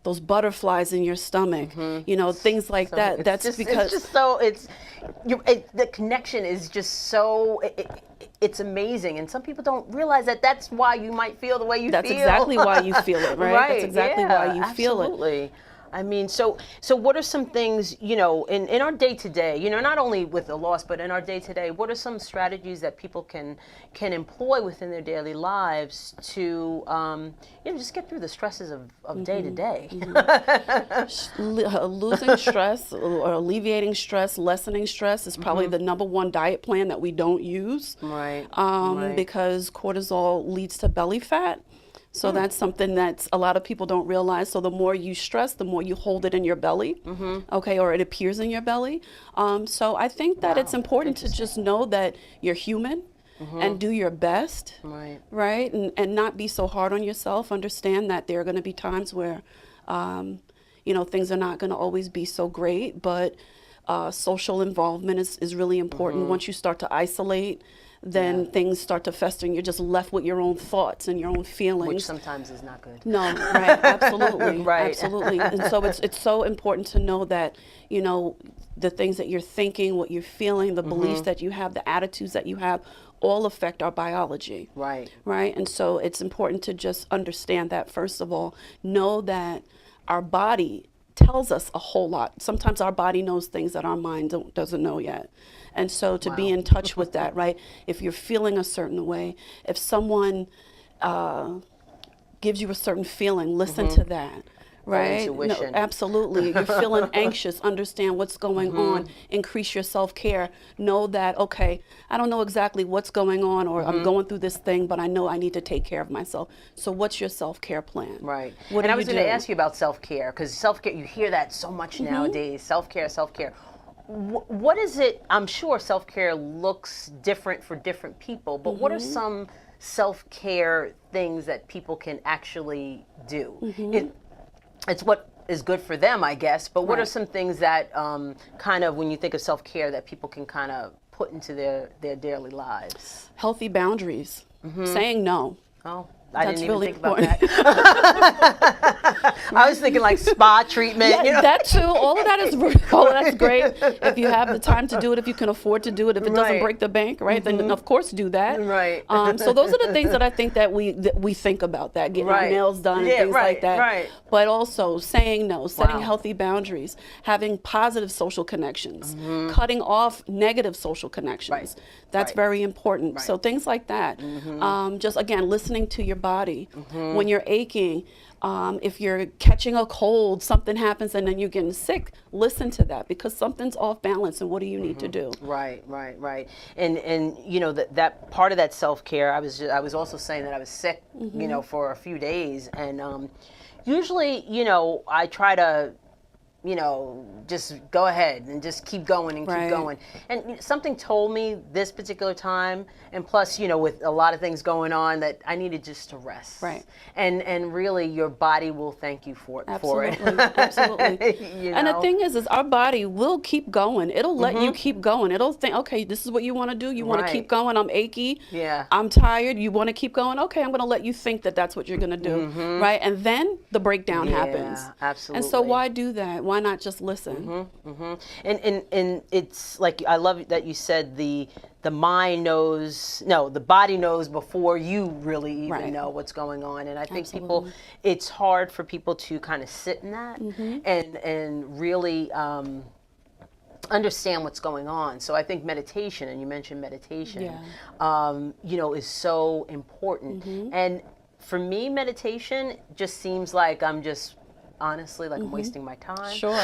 [SPEAKER 4] those butterflies in your stomach, things like that. That's because
[SPEAKER 2] the connection is just so. It's amazing, and some people don't realize that that's why you might feel the way you feel.
[SPEAKER 4] That's exactly why you feel it, right? That's exactly why you feel it.
[SPEAKER 2] Absolutely. I mean, so what are some things, in our day-to-day, not only with the loss, but in our day-to-day, what are some strategies that people can employ within their daily lives to, just get through the stresses of day-to-day?
[SPEAKER 4] Losing stress or alleviating stress, lessening stress is probably the number one diet plan that we don't use.
[SPEAKER 2] Right.
[SPEAKER 4] Because cortisol leads to belly fat. So that's something that a lot of people don't realize. So the more you stress, the more you hold it in your belly, okay, or it appears in your belly. So I think that it's important to just know that you're human and do your best, right? And not be so hard on yourself. Understand that there are going to be times where, things are not going to always be so great, but social involvement is really important. Once you start to isolate, then things start to fester and you're just left with your own thoughts and your own feelings.
[SPEAKER 2] Which sometimes is not good.
[SPEAKER 4] No, right, absolutely,
[SPEAKER 2] Right.
[SPEAKER 4] absolutely. And so it's so important to know that, the things that you're thinking, what you're feeling, the beliefs that you have, the attitudes that you have, all affect our biology.
[SPEAKER 2] Right.
[SPEAKER 4] Right? And so it's important to just understand that, first of all, know that our body tells us a whole lot. Sometimes our body knows things that our mind doesn't know yet. And so to be in touch with that, right? If you're feeling a certain way, if someone gives you a certain feeling, listen to that. Right?
[SPEAKER 2] intuition.
[SPEAKER 4] No, absolutely. You're feeling anxious, understand what's going on, increase your self-care. Know that, okay, I don't know exactly what's going on or I'm going through this thing, but I know I need to take care of myself. So what's your self-care plan?
[SPEAKER 2] Right.
[SPEAKER 4] What
[SPEAKER 2] and
[SPEAKER 4] do
[SPEAKER 2] I was
[SPEAKER 4] you
[SPEAKER 2] going to
[SPEAKER 4] do?
[SPEAKER 2] ask you about self-care, because self-care, you hear that so much nowadays, self-care, self-care. What is it? I'm sure self-care looks different for different people, but what are some self-care things that people can actually do? It's what is good for them, I guess, but what are some things that kind of, when you think of self-care, that people can kind of put into their daily lives?
[SPEAKER 4] Healthy boundaries, saying no.
[SPEAKER 2] Oh, I
[SPEAKER 4] That's
[SPEAKER 2] didn't even
[SPEAKER 4] really
[SPEAKER 2] think about
[SPEAKER 4] important.
[SPEAKER 2] that. I was thinking like spa treatment.
[SPEAKER 4] Yeah, that too. All of that is that's great. If you have the time to do it, if you can afford to do it, if it doesn't
[SPEAKER 2] Right.
[SPEAKER 4] break the bank, right, then of course do that.
[SPEAKER 2] Right.
[SPEAKER 4] So those are the things that I think that we think about, that getting our
[SPEAKER 2] Right.
[SPEAKER 4] nails done and
[SPEAKER 2] Yeah,
[SPEAKER 4] things like
[SPEAKER 2] right,
[SPEAKER 4] that.
[SPEAKER 2] right.
[SPEAKER 4] But also saying no, setting
[SPEAKER 2] Wow.
[SPEAKER 4] healthy boundaries, having positive social connections, cutting off negative social connections.
[SPEAKER 2] Right.
[SPEAKER 4] That's
[SPEAKER 2] Right.
[SPEAKER 4] very important. So things like that. Just again, listening to your body when you're aching. If you're catching a cold, something happens and then you're getting sick, listen to that, because something's off balance and what do you need to do?
[SPEAKER 2] Right. And that part of that self-care, I was also saying that I was sick, for a few days, and usually, I try to, just go ahead and just keep going and keep
[SPEAKER 4] Right.
[SPEAKER 2] going. And something told me this particular time, and plus, with a lot of things going on, that I needed just to rest.
[SPEAKER 4] Right.
[SPEAKER 2] And really, your body will thank you for it.
[SPEAKER 4] Absolutely, absolutely. And the thing is our body will keep going. It'll let you keep going. It'll think, okay, this is what you want to do. You want
[SPEAKER 2] Right.
[SPEAKER 4] to keep going. I'm achy.
[SPEAKER 2] Yeah.
[SPEAKER 4] I'm tired. You want to keep going. Okay, I'm going to let you think that that's what you're going to do, right? And then the breakdown happens.
[SPEAKER 2] Absolutely.
[SPEAKER 4] And so why do that? Why not just listen?
[SPEAKER 2] And it's like, I love that you said the mind knows, no, the body knows before you really even
[SPEAKER 4] Right.
[SPEAKER 2] know what's going on. And I think
[SPEAKER 4] Absolutely.
[SPEAKER 2] it's hard for people to kind of sit in that and really understand what's going on. So I think meditation, and you mentioned meditation, is so important. And for me, meditation just seems like I'm just, honestly, like I'm wasting my time.
[SPEAKER 4] Sure.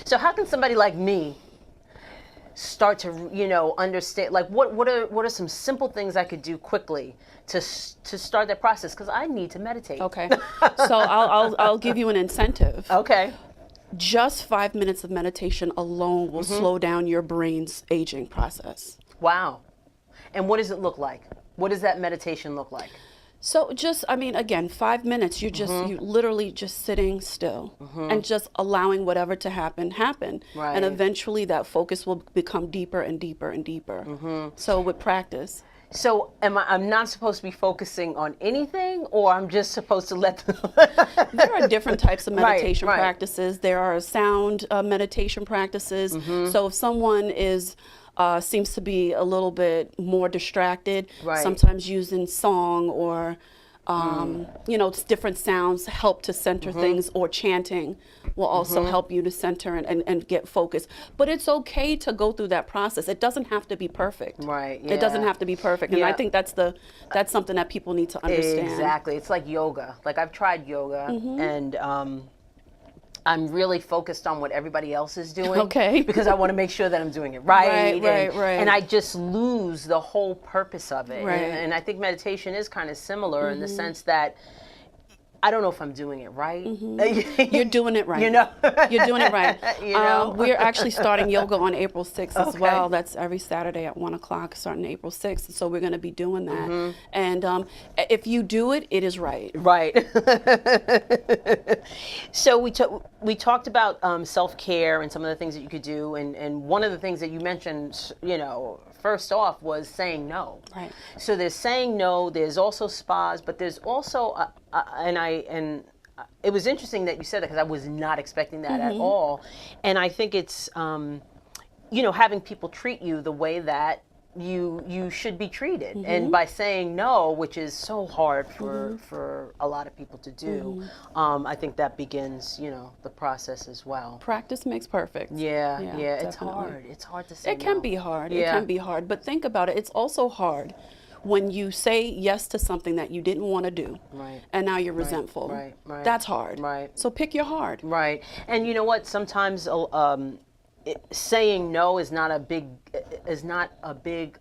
[SPEAKER 2] So how can somebody like me start to, understand, like what are some simple things I could do quickly to start that process? Because I need to meditate.
[SPEAKER 4] Okay. So I'll give you an incentive.
[SPEAKER 2] Okay.
[SPEAKER 4] Just 5 minutes of meditation alone will slow down your brain's aging process.
[SPEAKER 2] Wow. And what does it look like? What does that meditation look like?
[SPEAKER 4] So again, 5 minutes, you literally just sitting still and just allowing whatever to happen.
[SPEAKER 2] Right.
[SPEAKER 4] And eventually that focus will become deeper and deeper and deeper. So with practice.
[SPEAKER 2] So I'm not supposed to be focusing on anything, or I'm just supposed to let
[SPEAKER 4] There are different types of meditation
[SPEAKER 2] right.
[SPEAKER 4] practices. There are sound meditation practices. So if someone seems to be a little bit more distracted,
[SPEAKER 2] Right.
[SPEAKER 4] sometimes using song or it's different sounds help to center things, or chanting will also help you to center and get focused. But it's okay to go through that process. It doesn't have to be perfect.
[SPEAKER 2] Right,
[SPEAKER 4] It doesn't
[SPEAKER 2] yeah.
[SPEAKER 4] have to be perfect. And I
[SPEAKER 2] Yeah.
[SPEAKER 4] think that's something that people need to understand.
[SPEAKER 2] Exactly. It's like yoga. Like, I've tried yoga, and I'm really focused on what everybody else is doing.
[SPEAKER 4] Okay.
[SPEAKER 2] Because I want to make sure that I'm doing it right.
[SPEAKER 4] Right.
[SPEAKER 2] And I just lose the whole purpose of it.
[SPEAKER 4] Right.
[SPEAKER 2] And I think meditation is kind of similar in the sense that I don't know if I'm doing it right.
[SPEAKER 4] You're doing it right.
[SPEAKER 2] You know?
[SPEAKER 4] You're doing it right.
[SPEAKER 2] You know?
[SPEAKER 4] We're actually starting yoga on April 6th as
[SPEAKER 2] Okay.
[SPEAKER 4] well. That's every Saturday at 1 o'clock, starting April 6th. So we're going to be doing that. And if you do it, it is right.
[SPEAKER 2] Right. So we talked about self-care and some of the things that you could do, and one of the things that you mentioned, you know, first off was saying no.
[SPEAKER 4] Right.
[SPEAKER 2] So there's saying no. There's also spas, but there's also it was interesting that you said that because I was not expecting that at all, and I think it's you know, having people treat you the way that you should be treated, and by saying no, which is so hard for a lot of people to do, I think that begins, you know, the process as well.
[SPEAKER 4] Practice makes perfect.
[SPEAKER 2] Yeah, it's
[SPEAKER 4] definitely.
[SPEAKER 2] hard. It's hard to say
[SPEAKER 4] It can
[SPEAKER 2] no.
[SPEAKER 4] be hard. It
[SPEAKER 2] Yeah.
[SPEAKER 4] can be hard. But think about it. It's also hard when you say yes to something that you didn't want to do,
[SPEAKER 2] Right.
[SPEAKER 4] and now you're resentful.
[SPEAKER 2] right.
[SPEAKER 4] That's hard.
[SPEAKER 2] Right.
[SPEAKER 4] So pick your hard.
[SPEAKER 2] Right. And you know what? Sometimes saying no is not a big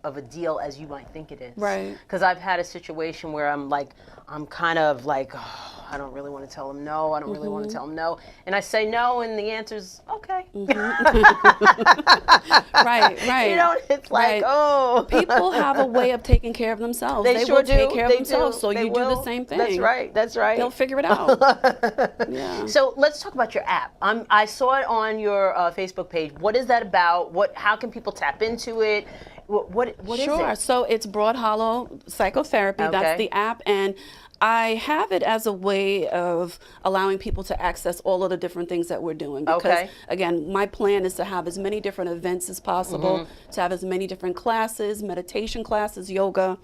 [SPEAKER 2] of a deal as you might think it is.
[SPEAKER 4] Right.
[SPEAKER 2] Because I've had a situation where I'm kind of like, oh, I don't really want to tell him no. I don't really want to tell him no. And I say no, and the answer's okay.
[SPEAKER 4] Right.
[SPEAKER 2] You know, it's like,
[SPEAKER 4] Right.
[SPEAKER 2] oh.
[SPEAKER 4] People have a way of taking care of themselves.
[SPEAKER 2] They sure
[SPEAKER 4] will
[SPEAKER 2] do.
[SPEAKER 4] take care of
[SPEAKER 2] They
[SPEAKER 4] themselves.
[SPEAKER 2] do.
[SPEAKER 4] So
[SPEAKER 2] They
[SPEAKER 4] you do
[SPEAKER 2] will.
[SPEAKER 4] the same thing.
[SPEAKER 2] That's right. That's right.
[SPEAKER 4] They'll figure it out. Yeah.
[SPEAKER 2] So let's talk about your app. I saw it on your Facebook page. What is that about? How can people tap into it? What is
[SPEAKER 4] Sure.
[SPEAKER 2] it?
[SPEAKER 4] So it's Broad Hollow Psychotherapy.
[SPEAKER 2] Okay.
[SPEAKER 4] That's the app. And I have it as a way of allowing people to access all of the different things that we're doing. Because,
[SPEAKER 2] Okay.
[SPEAKER 4] again, my plan is to have as many different events as possible, to have as many different classes, meditation classes, yoga,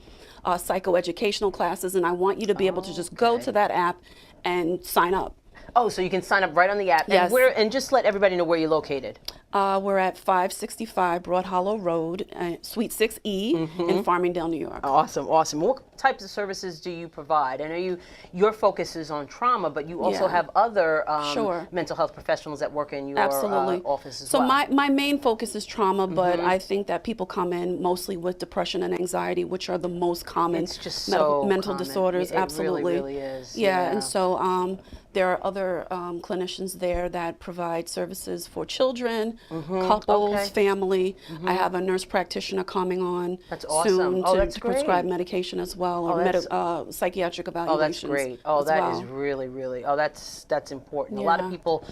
[SPEAKER 4] psychoeducational classes. And I want you to be able to just go to that app and sign up.
[SPEAKER 2] Oh, so you can sign up right on the app.
[SPEAKER 4] Yes.
[SPEAKER 2] And just let everybody know where you're located.
[SPEAKER 4] We're at 565 Broad Hollow Road, Suite 6E in Farmingdale, New York.
[SPEAKER 2] Awesome. What types of services do you provide? I know your focus is on trauma, but you also
[SPEAKER 4] Yeah.
[SPEAKER 2] have other
[SPEAKER 4] Sure.
[SPEAKER 2] mental health professionals that work in your
[SPEAKER 4] Absolutely.
[SPEAKER 2] office as
[SPEAKER 4] so
[SPEAKER 2] well.
[SPEAKER 4] my main focus is trauma, but I think that people come in mostly with depression and anxiety, which are the most common
[SPEAKER 2] It's just so
[SPEAKER 4] mental
[SPEAKER 2] common.
[SPEAKER 4] disorders.
[SPEAKER 2] It really,
[SPEAKER 4] Absolutely,
[SPEAKER 2] really is.
[SPEAKER 4] Yeah,
[SPEAKER 2] Yeah.
[SPEAKER 4] and so there are other clinicians there that provide services for children, couples,
[SPEAKER 2] Okay.
[SPEAKER 4] family. I have a nurse practitioner coming on
[SPEAKER 2] That's awesome.
[SPEAKER 4] soon
[SPEAKER 2] Oh,
[SPEAKER 4] to,
[SPEAKER 2] that's
[SPEAKER 4] to prescribe
[SPEAKER 2] great.
[SPEAKER 4] medication as well, or
[SPEAKER 2] that's-
[SPEAKER 4] psychiatric
[SPEAKER 2] Oh,
[SPEAKER 4] evaluations.
[SPEAKER 2] that's great. Oh,
[SPEAKER 4] as
[SPEAKER 2] that is
[SPEAKER 4] well.
[SPEAKER 2] really, really. Oh, that's important. A lot of
[SPEAKER 4] Yeah.
[SPEAKER 2] people,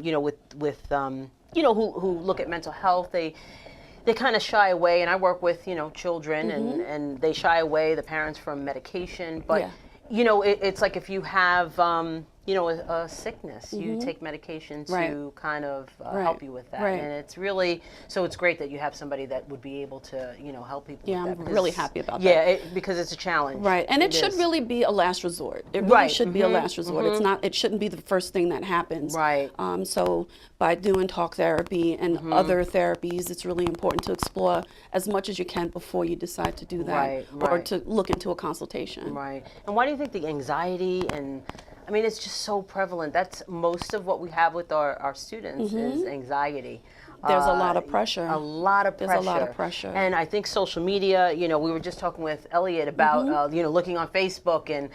[SPEAKER 2] you know, with you know, who look at mental health, they kind of shy away. And I work with, you know, children, and they shy away, the parents, from medication. But
[SPEAKER 4] Yeah.
[SPEAKER 2] you know, it's like if you have you know, a sickness, you take medication to
[SPEAKER 4] Right.
[SPEAKER 2] kind of
[SPEAKER 4] Right.
[SPEAKER 2] help you with that.
[SPEAKER 4] Right.
[SPEAKER 2] And it's really, so it's great that you have somebody that would be able to, you know, help people
[SPEAKER 4] Yeah,
[SPEAKER 2] with
[SPEAKER 4] I'm
[SPEAKER 2] that.
[SPEAKER 4] really
[SPEAKER 2] because-
[SPEAKER 4] happy about
[SPEAKER 2] yeah,
[SPEAKER 4] that.
[SPEAKER 2] because it's a challenge.
[SPEAKER 4] Right, and it should
[SPEAKER 2] is.
[SPEAKER 4] really be a last resort. It really
[SPEAKER 2] Right,
[SPEAKER 4] should be a last resort. It's not. It shouldn't be the first thing that happens.
[SPEAKER 2] Right.
[SPEAKER 4] So by doing talk therapy and other therapies, it's really important to explore as much as you can before you decide to do that,
[SPEAKER 2] Right,
[SPEAKER 4] or
[SPEAKER 2] right.
[SPEAKER 4] to look into a consultation.
[SPEAKER 2] Right. And why do you think the anxiety and, I mean, it's just so prevalent. That's most of what we have with our students is anxiety.
[SPEAKER 4] There's a lot of pressure.
[SPEAKER 2] A lot of pressure.
[SPEAKER 4] There's a lot of pressure.
[SPEAKER 2] And I think social media, you know, we were just talking with Elliot about, you know, looking on Facebook and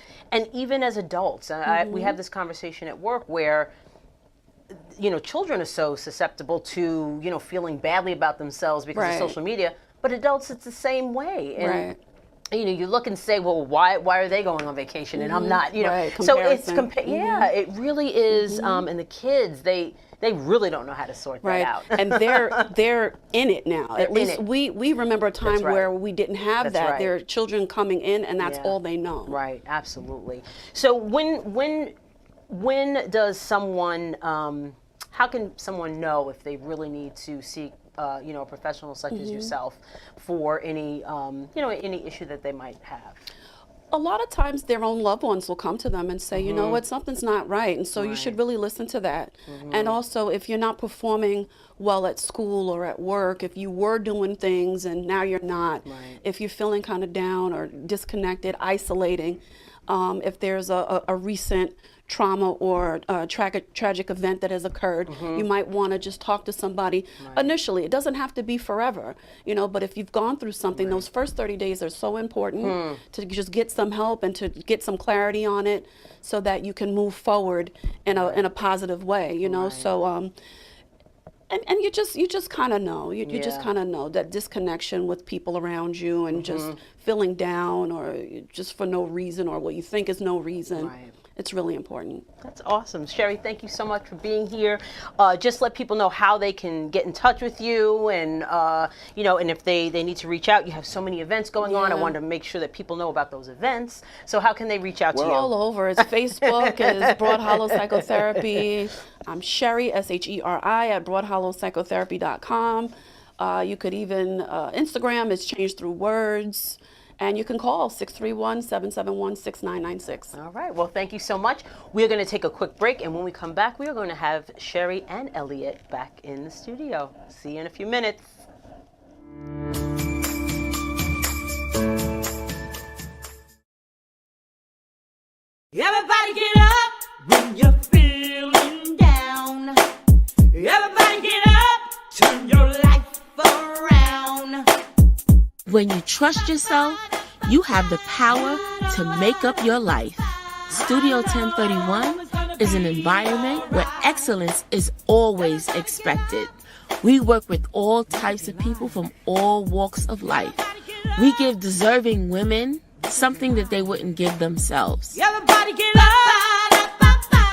[SPEAKER 2] even as adults. We have this conversation at work where, you know, children are so susceptible to, you know, feeling badly about themselves because
[SPEAKER 4] Right.
[SPEAKER 2] of social media, but adults, it's the same way. And,
[SPEAKER 4] Right.
[SPEAKER 2] you know, you look and say, well, why are they going on vacation and I'm not? You know,
[SPEAKER 4] Right,
[SPEAKER 2] so it's
[SPEAKER 4] comparison.
[SPEAKER 2] yeah, it really is. And the kids, they really don't know how to sort
[SPEAKER 4] Right,
[SPEAKER 2] that out.
[SPEAKER 4] and they're in it now.
[SPEAKER 2] They're
[SPEAKER 4] At
[SPEAKER 2] in
[SPEAKER 4] least
[SPEAKER 2] it.
[SPEAKER 4] we remember a time
[SPEAKER 2] That's right.
[SPEAKER 4] where we didn't have
[SPEAKER 2] That's
[SPEAKER 4] that.
[SPEAKER 2] right.
[SPEAKER 4] There are children coming in, and that's
[SPEAKER 2] Yeah.
[SPEAKER 4] all they know.
[SPEAKER 2] Right, absolutely. So when does someone? How can someone know if they really need to seek? You know, a professional such as yourself for any, you know, any issue that they might have.
[SPEAKER 4] A lot of times their own loved ones will come to them and say, you know what, something's not right. And so you should really listen to that. And also, if you're not performing well at school or at work, if you were doing things and now you're not, if you're feeling kind of down or disconnected, isolating, If there's a recent trauma or tragic event that has occurred, you might want to just talk to somebody initially. It doesn't have to be forever, but if you've gone through something, those first 30 days are so important to just get some help and to get some clarity on it so that you can move forward in a positive way, So and you just kind of know. You just kind of know that disconnection with people around you and just feeling down or just for no reason or what you think is no reason.
[SPEAKER 2] Right.
[SPEAKER 4] It's really important.
[SPEAKER 2] That's awesome. Sherry, thank you so much for being here. Just let people know how they can get in touch with you and, and if they need to reach out. You have so many events going on. I wanted to make sure that people know about those events. So how can they reach out to you?
[SPEAKER 4] We're all over. It's Facebook, it's Broad Hollow Psychotherapy. I'm Sherry, Sheri, at broadhollowpsychotherapy.com. You could even, Instagram is Changed Through Words. And you can call 631-771-6996.
[SPEAKER 2] All right. Well, thank you so much. We're going to take a quick break. And when we come back, we are going to have Sherry and Elliot back in the studio. See you in a few minutes.
[SPEAKER 5] Everybody get up when you're feeling down. Everybody get up, turn your life around.
[SPEAKER 6] When you trust yourself, you have the power to make up your life. Studio 1031 is an environment where excellence is always expected. We work with all types of people from all walks of life. We give deserving women something that they wouldn't give themselves.
[SPEAKER 5] Everybody get up.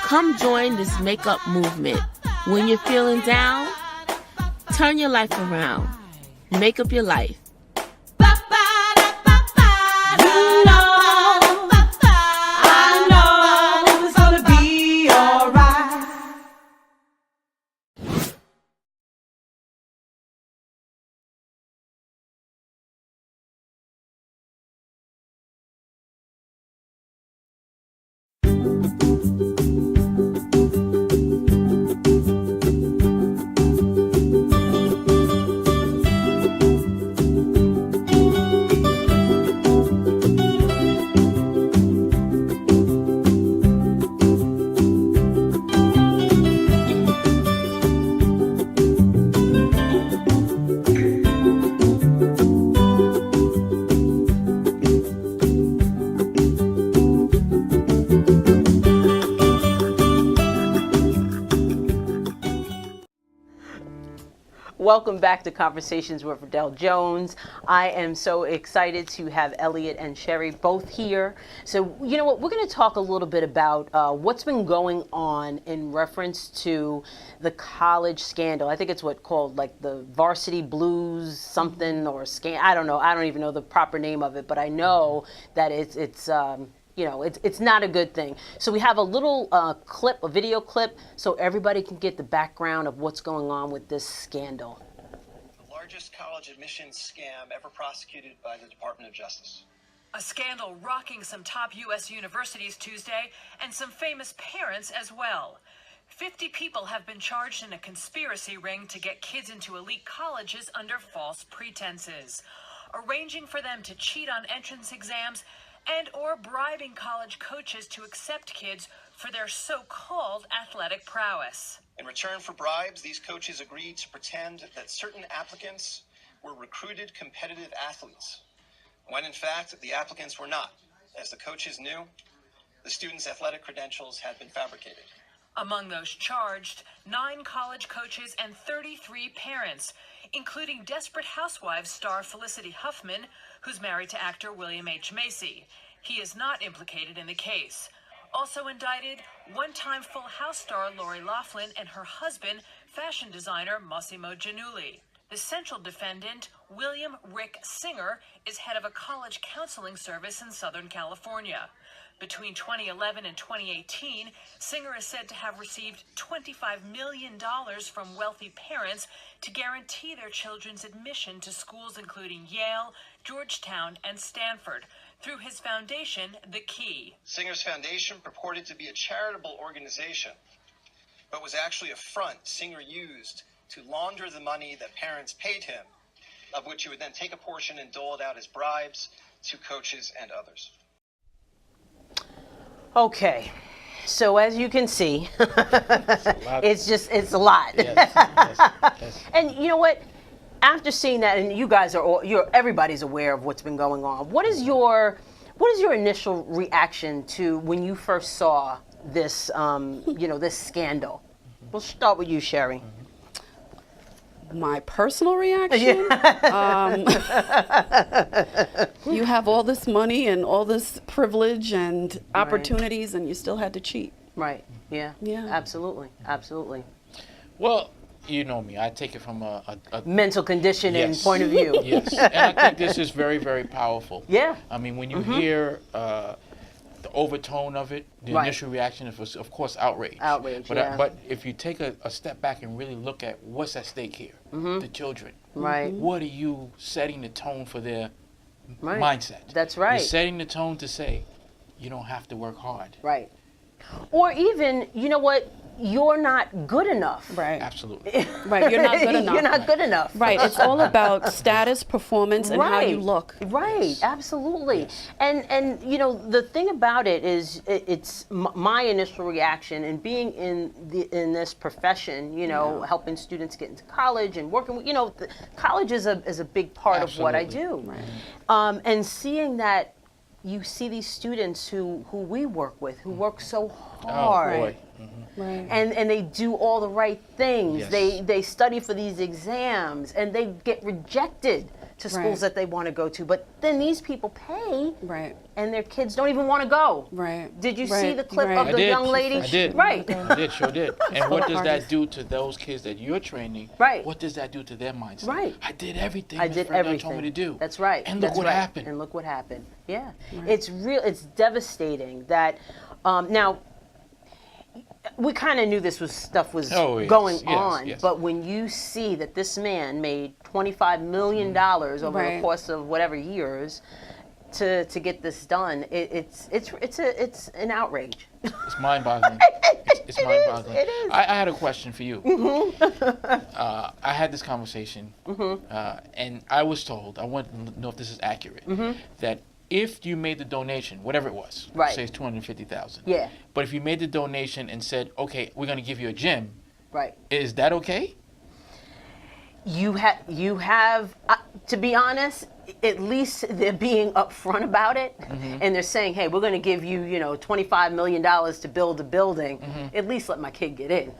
[SPEAKER 6] Come join this makeup movement. When you're feeling down, turn your life around. Make up your life.
[SPEAKER 2] Welcome back to Conversations with Verdell Jones. I am so excited to have Elliot and Sherry both here. So, you know what, we're going to talk a little bit about what's been going on in reference to the college scandal. I think it's what called like the Varsity Blues something or scandal. I don't know. I don't even know the proper name of it, but I know that it's not a good thing. So we have a little clip, a video clip, so everybody can get the background of what's going on with this scandal.
[SPEAKER 7] The largest college admissions scam ever prosecuted by the Department of Justice.
[SPEAKER 8] A scandal rocking some top U.S. universities Tuesday and some famous parents as well. 50 people have been charged in a conspiracy ring to get kids into elite colleges under false pretenses, arranging for them to cheat on entrance exams and or bribing college coaches to accept kids for their so-called athletic prowess.
[SPEAKER 7] In return for bribes, these coaches agreed to pretend that certain applicants were recruited competitive athletes, when in fact the applicants were not. As the coaches knew, the students' athletic credentials had been fabricated.
[SPEAKER 8] Among those charged, 9 college coaches and 33 parents, including Desperate Housewives star Felicity Huffman, who's married to actor William H. Macy. He is not implicated in the case. Also indicted, one-time Full House star Lori Loughlin and her husband, fashion designer Massimo Giannulli. The central defendant, William Rick Singer, is head of a college counseling service in Southern California. Between 2011 and 2018, Singer is said to have received $25 million from wealthy parents to guarantee their children's admission to schools including Yale, Georgetown, and Stanford through his foundation, The Key.
[SPEAKER 7] Singer's foundation purported to be a charitable organization, but was actually a front Singer used to launder the money that parents paid him, of which he would then take a portion and dole it out as bribes to coaches and others.
[SPEAKER 2] Okay. So as you can see, it's a lot.
[SPEAKER 3] Yes.
[SPEAKER 2] And you know what? After seeing that, and you guys everybody's aware of what's been going on. What is your initial reaction to when you first saw this, this scandal? We'll start with you, Sherry.
[SPEAKER 4] My personal reaction, you have all this money and all this privilege and opportunities, and you still had to cheat.
[SPEAKER 2] Right. Yeah.
[SPEAKER 4] Yeah.
[SPEAKER 2] Absolutely.
[SPEAKER 3] Well, you know me. I take it from a
[SPEAKER 2] Mental condition and
[SPEAKER 3] Yes.
[SPEAKER 2] point of view.
[SPEAKER 3] Yes, and I think this is very, very powerful.
[SPEAKER 2] Yeah.
[SPEAKER 3] I mean, when you hear the overtone of it, the
[SPEAKER 2] Right.
[SPEAKER 3] initial reaction was, of course, outrage.
[SPEAKER 2] Outrage,
[SPEAKER 3] But
[SPEAKER 2] yeah.
[SPEAKER 3] but if you take a step back and really look at what's at stake here, the children.
[SPEAKER 2] Right.
[SPEAKER 3] What are you setting the tone for their
[SPEAKER 2] Right.
[SPEAKER 3] mindset?
[SPEAKER 2] That's right.
[SPEAKER 3] You're setting the tone to say, you don't have to work hard.
[SPEAKER 2] Right. Or even, you know what? You're not good enough.
[SPEAKER 4] Right.
[SPEAKER 3] Absolutely.
[SPEAKER 4] Right. You're not good enough.
[SPEAKER 2] You're not good enough.
[SPEAKER 4] Right. It's all about status, performance, and how you look.
[SPEAKER 2] Right, absolutely. And the thing about it is it's my initial reaction, and being in this profession, helping students get into college and working with, college is a big part of what I do.
[SPEAKER 4] Right.
[SPEAKER 2] And seeing that you see these students who we work with, who work so hard.
[SPEAKER 3] Oh, boy.
[SPEAKER 4] Right.
[SPEAKER 2] And they do all the right things.
[SPEAKER 3] Yes.
[SPEAKER 2] They study for these exams, and they get rejected to schools
[SPEAKER 4] Right.
[SPEAKER 2] that they want to go to. But then these people pay,
[SPEAKER 4] Right.
[SPEAKER 2] and their kids don't even want to go.
[SPEAKER 4] Right.
[SPEAKER 2] Did you see
[SPEAKER 4] Right.
[SPEAKER 2] the clip
[SPEAKER 4] Right.
[SPEAKER 2] of
[SPEAKER 3] I
[SPEAKER 2] the
[SPEAKER 3] did.
[SPEAKER 2] young lady?
[SPEAKER 3] I did.
[SPEAKER 2] Right.
[SPEAKER 3] I did, sure did. And what does
[SPEAKER 4] parties.
[SPEAKER 3] that do to those kids that you're training?
[SPEAKER 2] Right.
[SPEAKER 3] What does that do to their mindset?
[SPEAKER 2] Right.
[SPEAKER 3] I did everything
[SPEAKER 2] I
[SPEAKER 3] Miss
[SPEAKER 2] did
[SPEAKER 3] Fernell
[SPEAKER 2] everything.
[SPEAKER 3] told me to do.
[SPEAKER 2] That's right.
[SPEAKER 3] And look
[SPEAKER 2] That's
[SPEAKER 3] what
[SPEAKER 2] right.
[SPEAKER 3] happened.
[SPEAKER 2] And look what happened. Yeah. It's real. It's devastating that now. We kind of knew this stuff was
[SPEAKER 3] Oh, yes,
[SPEAKER 2] going
[SPEAKER 3] yes,
[SPEAKER 2] on,
[SPEAKER 3] yes.
[SPEAKER 2] but when you see that this man made $25 million over the
[SPEAKER 4] Right.
[SPEAKER 2] course of whatever years to get this done, it's an outrage.
[SPEAKER 3] It's mind-boggling. It's mind-boggling.
[SPEAKER 2] It is.
[SPEAKER 3] I had a question for you. I had this conversation, and I was told, I want to know if this is accurate, that if you made the donation, whatever it was,
[SPEAKER 2] Right.
[SPEAKER 3] say it's $250,000.
[SPEAKER 2] Yeah.
[SPEAKER 3] But if you made the donation and said, okay, we're going to give you a gym,
[SPEAKER 2] Right.
[SPEAKER 3] is that okay?
[SPEAKER 2] You have to be honest, at least they're being upfront about it, and they're saying, hey, we're going to give you, $25 million to build a building. At least let my kid get in.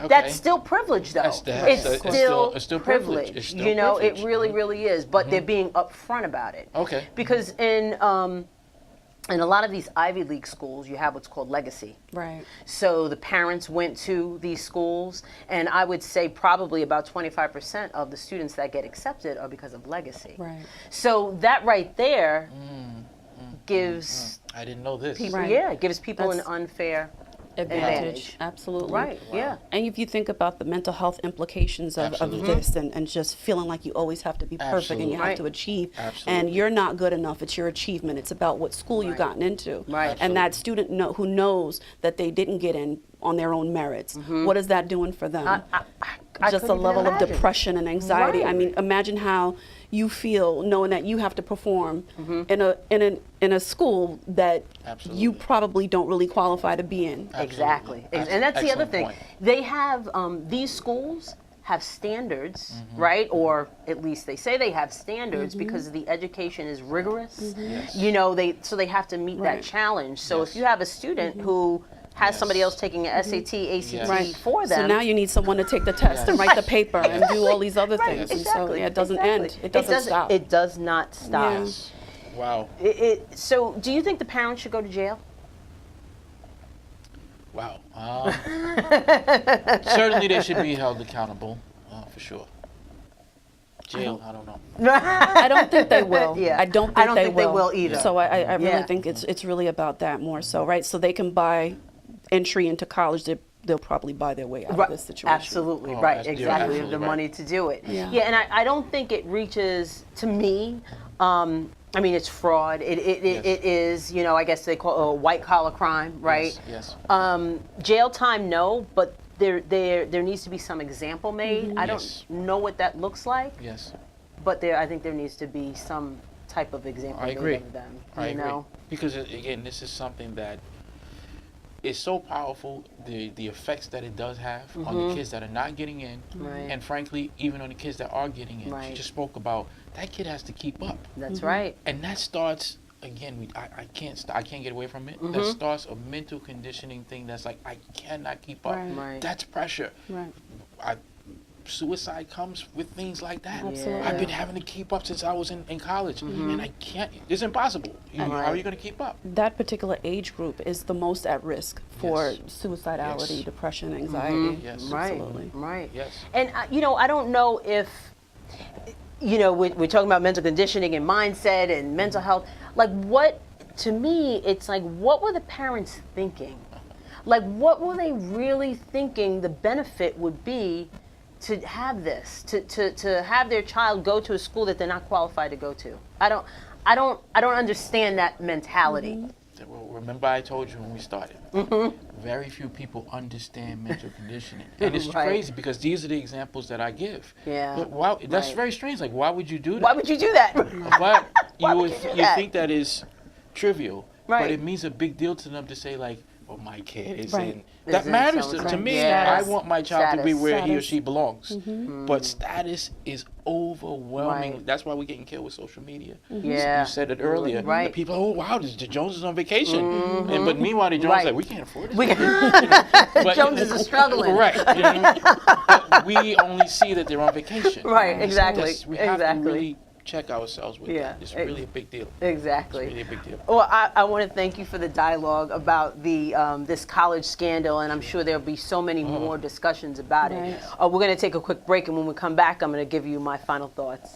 [SPEAKER 2] That's still privilege, though. It's still privilege.
[SPEAKER 3] It's still
[SPEAKER 2] It
[SPEAKER 3] privilege.
[SPEAKER 2] really, really is. But they're being upfront about it.
[SPEAKER 3] Okay.
[SPEAKER 2] Because in a lot of these Ivy League schools, you have what's called legacy.
[SPEAKER 4] Right.
[SPEAKER 2] So the parents went to these schools, and I would say probably about 25% of the students that get accepted are because of legacy.
[SPEAKER 4] Right.
[SPEAKER 2] So that right there gives
[SPEAKER 3] I didn't know this.
[SPEAKER 2] people,
[SPEAKER 4] Right.
[SPEAKER 2] gives people
[SPEAKER 4] That's
[SPEAKER 2] an unfair
[SPEAKER 4] Advantage. Absolutely.
[SPEAKER 2] Right. Yeah.
[SPEAKER 4] And if you think about the mental health implications of this and just feeling like you always have to be perfect and you have
[SPEAKER 2] Right.
[SPEAKER 4] to achieve,
[SPEAKER 3] Absolutely.
[SPEAKER 4] and you're not good enough, it's your achievement. It's about what school you've gotten into.
[SPEAKER 2] Right.
[SPEAKER 4] And that student who knows that they didn't get in on their own merits, what is that doing for them?
[SPEAKER 2] I
[SPEAKER 4] Just a
[SPEAKER 2] couldn't
[SPEAKER 4] level
[SPEAKER 2] even
[SPEAKER 4] of
[SPEAKER 2] imagine.
[SPEAKER 4] depression and anxiety. I
[SPEAKER 2] Right.
[SPEAKER 4] mean, imagine how you feel knowing that you have to perform in a school that
[SPEAKER 3] Absolutely.
[SPEAKER 4] you probably don't really qualify to be in.
[SPEAKER 2] Exactly.
[SPEAKER 3] Absolutely.
[SPEAKER 2] And that's the other
[SPEAKER 3] Excellent
[SPEAKER 2] thing.
[SPEAKER 3] point.
[SPEAKER 2] They have, these schools have standards, right? Or at least they say they have standards because the education is rigorous.
[SPEAKER 3] Yes.
[SPEAKER 2] So they have to meet that
[SPEAKER 4] Right.
[SPEAKER 2] challenge. So
[SPEAKER 3] Yes.
[SPEAKER 2] if you have a student who has somebody else taking an SAT, ACT
[SPEAKER 3] Right.
[SPEAKER 2] for them.
[SPEAKER 4] So now you need someone to take the test and write the paper and do all these other
[SPEAKER 2] Right,
[SPEAKER 4] things.
[SPEAKER 2] exactly.
[SPEAKER 4] And so it doesn't
[SPEAKER 2] exactly.
[SPEAKER 4] end. It doesn't stop.
[SPEAKER 2] It does not stop.
[SPEAKER 4] Yeah.
[SPEAKER 3] Wow.
[SPEAKER 2] So do you think the parents should go to jail?
[SPEAKER 3] Wow. Certainly they should be held accountable, for sure. Jail, I don't know.
[SPEAKER 4] I don't think they will.
[SPEAKER 2] Yeah.
[SPEAKER 4] I don't think,
[SPEAKER 2] I don't think they will either.
[SPEAKER 4] So I really
[SPEAKER 2] Yeah.
[SPEAKER 4] think it's really about that more so, right? So they can buy entry into college. They'll probably buy their way out of this situation.
[SPEAKER 2] Absolutely,
[SPEAKER 3] Oh,
[SPEAKER 2] right,
[SPEAKER 3] you're
[SPEAKER 2] exactly.
[SPEAKER 3] absolutely
[SPEAKER 2] The
[SPEAKER 3] right.
[SPEAKER 2] money to do it.
[SPEAKER 4] Yeah.
[SPEAKER 2] And I don't think it reaches, to me, I mean, it's fraud. It is, I guess they call it a white collar crime, right?
[SPEAKER 3] Yes.
[SPEAKER 2] Jail time, no, but there needs to be some example made. I don't
[SPEAKER 3] Yes.
[SPEAKER 2] know what that looks like,
[SPEAKER 3] Yes.
[SPEAKER 2] but I think there needs to be some type of example
[SPEAKER 3] I
[SPEAKER 2] made
[SPEAKER 3] agree.
[SPEAKER 2] of them.
[SPEAKER 3] I
[SPEAKER 2] You
[SPEAKER 3] agree.
[SPEAKER 2] know?
[SPEAKER 3] Because again, this is something that is so powerful. The effects that it does have on the kids that are not getting in,
[SPEAKER 2] Right.
[SPEAKER 3] and frankly, even on the kids that are getting in. She
[SPEAKER 2] Right.
[SPEAKER 3] just spoke about that kid has to keep up,
[SPEAKER 2] That's right.
[SPEAKER 3] and that starts again. I can't get away from it. That starts a mental conditioning thing. That's like I cannot keep up.
[SPEAKER 4] Right.
[SPEAKER 2] Right.
[SPEAKER 3] That's pressure.
[SPEAKER 4] Right.
[SPEAKER 3] Suicide comes with things like that.
[SPEAKER 4] Absolutely.
[SPEAKER 3] I've been having to keep up since I was in college, and I can't. It's impossible. How are you going to keep up?
[SPEAKER 4] That particular age group is the most at risk for
[SPEAKER 3] Yes.
[SPEAKER 4] suicidality,
[SPEAKER 3] Yes.
[SPEAKER 4] depression, anxiety.
[SPEAKER 3] Yes.
[SPEAKER 2] Right.
[SPEAKER 4] Absolutely.
[SPEAKER 2] Right.
[SPEAKER 3] Yes.
[SPEAKER 2] And you know, I don't know if we're talking about mental conditioning and mindset and mental health. Like, what to me, it's like, what were the parents thinking? Like, what were they really thinking the benefit would be to have this, to have their child go to a school that they're not qualified to go to? I don't understand that mentality.
[SPEAKER 3] Well, remember I told you when we started, very few people understand mental conditioning. And it's
[SPEAKER 2] Right.
[SPEAKER 3] crazy because these are the examples that I give.
[SPEAKER 2] Yeah.
[SPEAKER 3] But wow, that's
[SPEAKER 2] Right.
[SPEAKER 3] very strange. Like, why would you do that?
[SPEAKER 2] Why would you do that?
[SPEAKER 3] But
[SPEAKER 2] Why
[SPEAKER 3] you
[SPEAKER 2] would
[SPEAKER 3] would
[SPEAKER 2] you do
[SPEAKER 3] you
[SPEAKER 2] that?
[SPEAKER 3] think that is trivial,
[SPEAKER 2] Right.
[SPEAKER 3] but it means a big deal to them to say like, "Well, my kid is
[SPEAKER 4] Right.
[SPEAKER 3] in." That
[SPEAKER 2] Is in
[SPEAKER 3] matters
[SPEAKER 2] so-and-so.
[SPEAKER 3] to me.
[SPEAKER 2] Yeah.
[SPEAKER 3] I want my child to be
[SPEAKER 2] Status.
[SPEAKER 3] where he or
[SPEAKER 4] Status.
[SPEAKER 3] she belongs. But status is overwhelming.
[SPEAKER 2] Right.
[SPEAKER 3] That's why we're getting killed with social media.
[SPEAKER 2] Yeah.
[SPEAKER 3] You said it earlier.
[SPEAKER 2] Right.
[SPEAKER 3] The people, oh wow, the Joneses on vacation, and but meanwhile the Joneses
[SPEAKER 2] Right.
[SPEAKER 3] like we can't afford it.
[SPEAKER 2] We
[SPEAKER 3] But-
[SPEAKER 2] Joneses are struggling.
[SPEAKER 3] Right. You know what I mean? But we only see that they're on vacation.
[SPEAKER 2] Right,
[SPEAKER 3] So
[SPEAKER 2] exactly,
[SPEAKER 3] we have
[SPEAKER 2] exactly.
[SPEAKER 3] to really check ourselves with
[SPEAKER 2] Yeah,
[SPEAKER 3] that. It's really a big deal.
[SPEAKER 2] Exactly.
[SPEAKER 3] It's really a big deal.
[SPEAKER 2] Well, I want to thank you for the dialogue about the this college scandal, and I'm sure there'll be so many more discussions about it. We're going to take a quick break, and when we come back, I'm going to give you my final thoughts.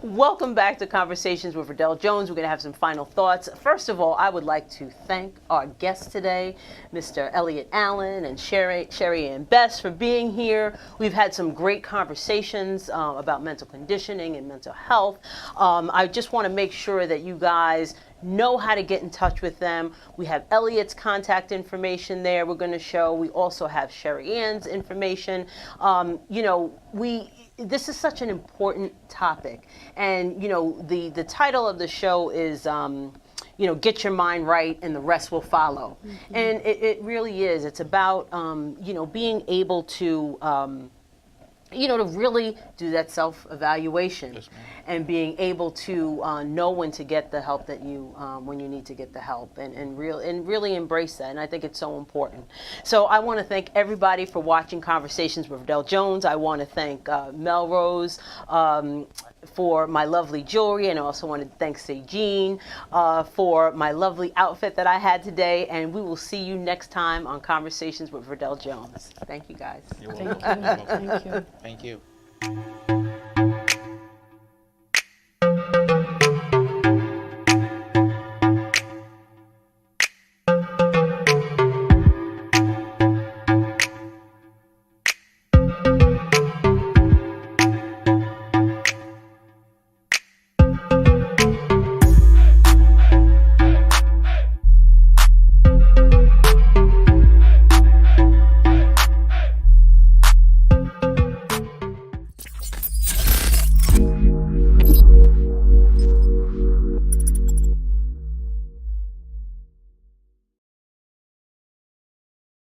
[SPEAKER 2] Welcome back to Conversations with Verdell Jones. We're going to have some final thoughts. First of all, I would like to thank our guests today, Mr. Elliot Allen and Sherry Ann Best, for being here. We've had some great conversations about mental conditioning and mental health. I just want to make sure that you guys know how to get in touch with them. We have Elliot's contact information there we're going to show. We also have Sherry Ann's information. This is such an important topic. And, the title of the show is, get your mind right and the rest will follow. And it really is. It's about, being able to, to really do that self-evaluation.
[SPEAKER 3] Yes, ma'am.
[SPEAKER 2] And being able to know when to get the help that when you need to get the help, and really embrace that. And I think it's so important. So I want to thank everybody for watching Conversations with Verdell Jones. I want to thank Melrose for my lovely jewelry, and I also want to thank Sejean for my lovely outfit that I had today. And we will see you next time on Conversations with Verdell Jones. Thank you, guys.
[SPEAKER 3] You're welcome.
[SPEAKER 4] Thank you.
[SPEAKER 3] Thank you.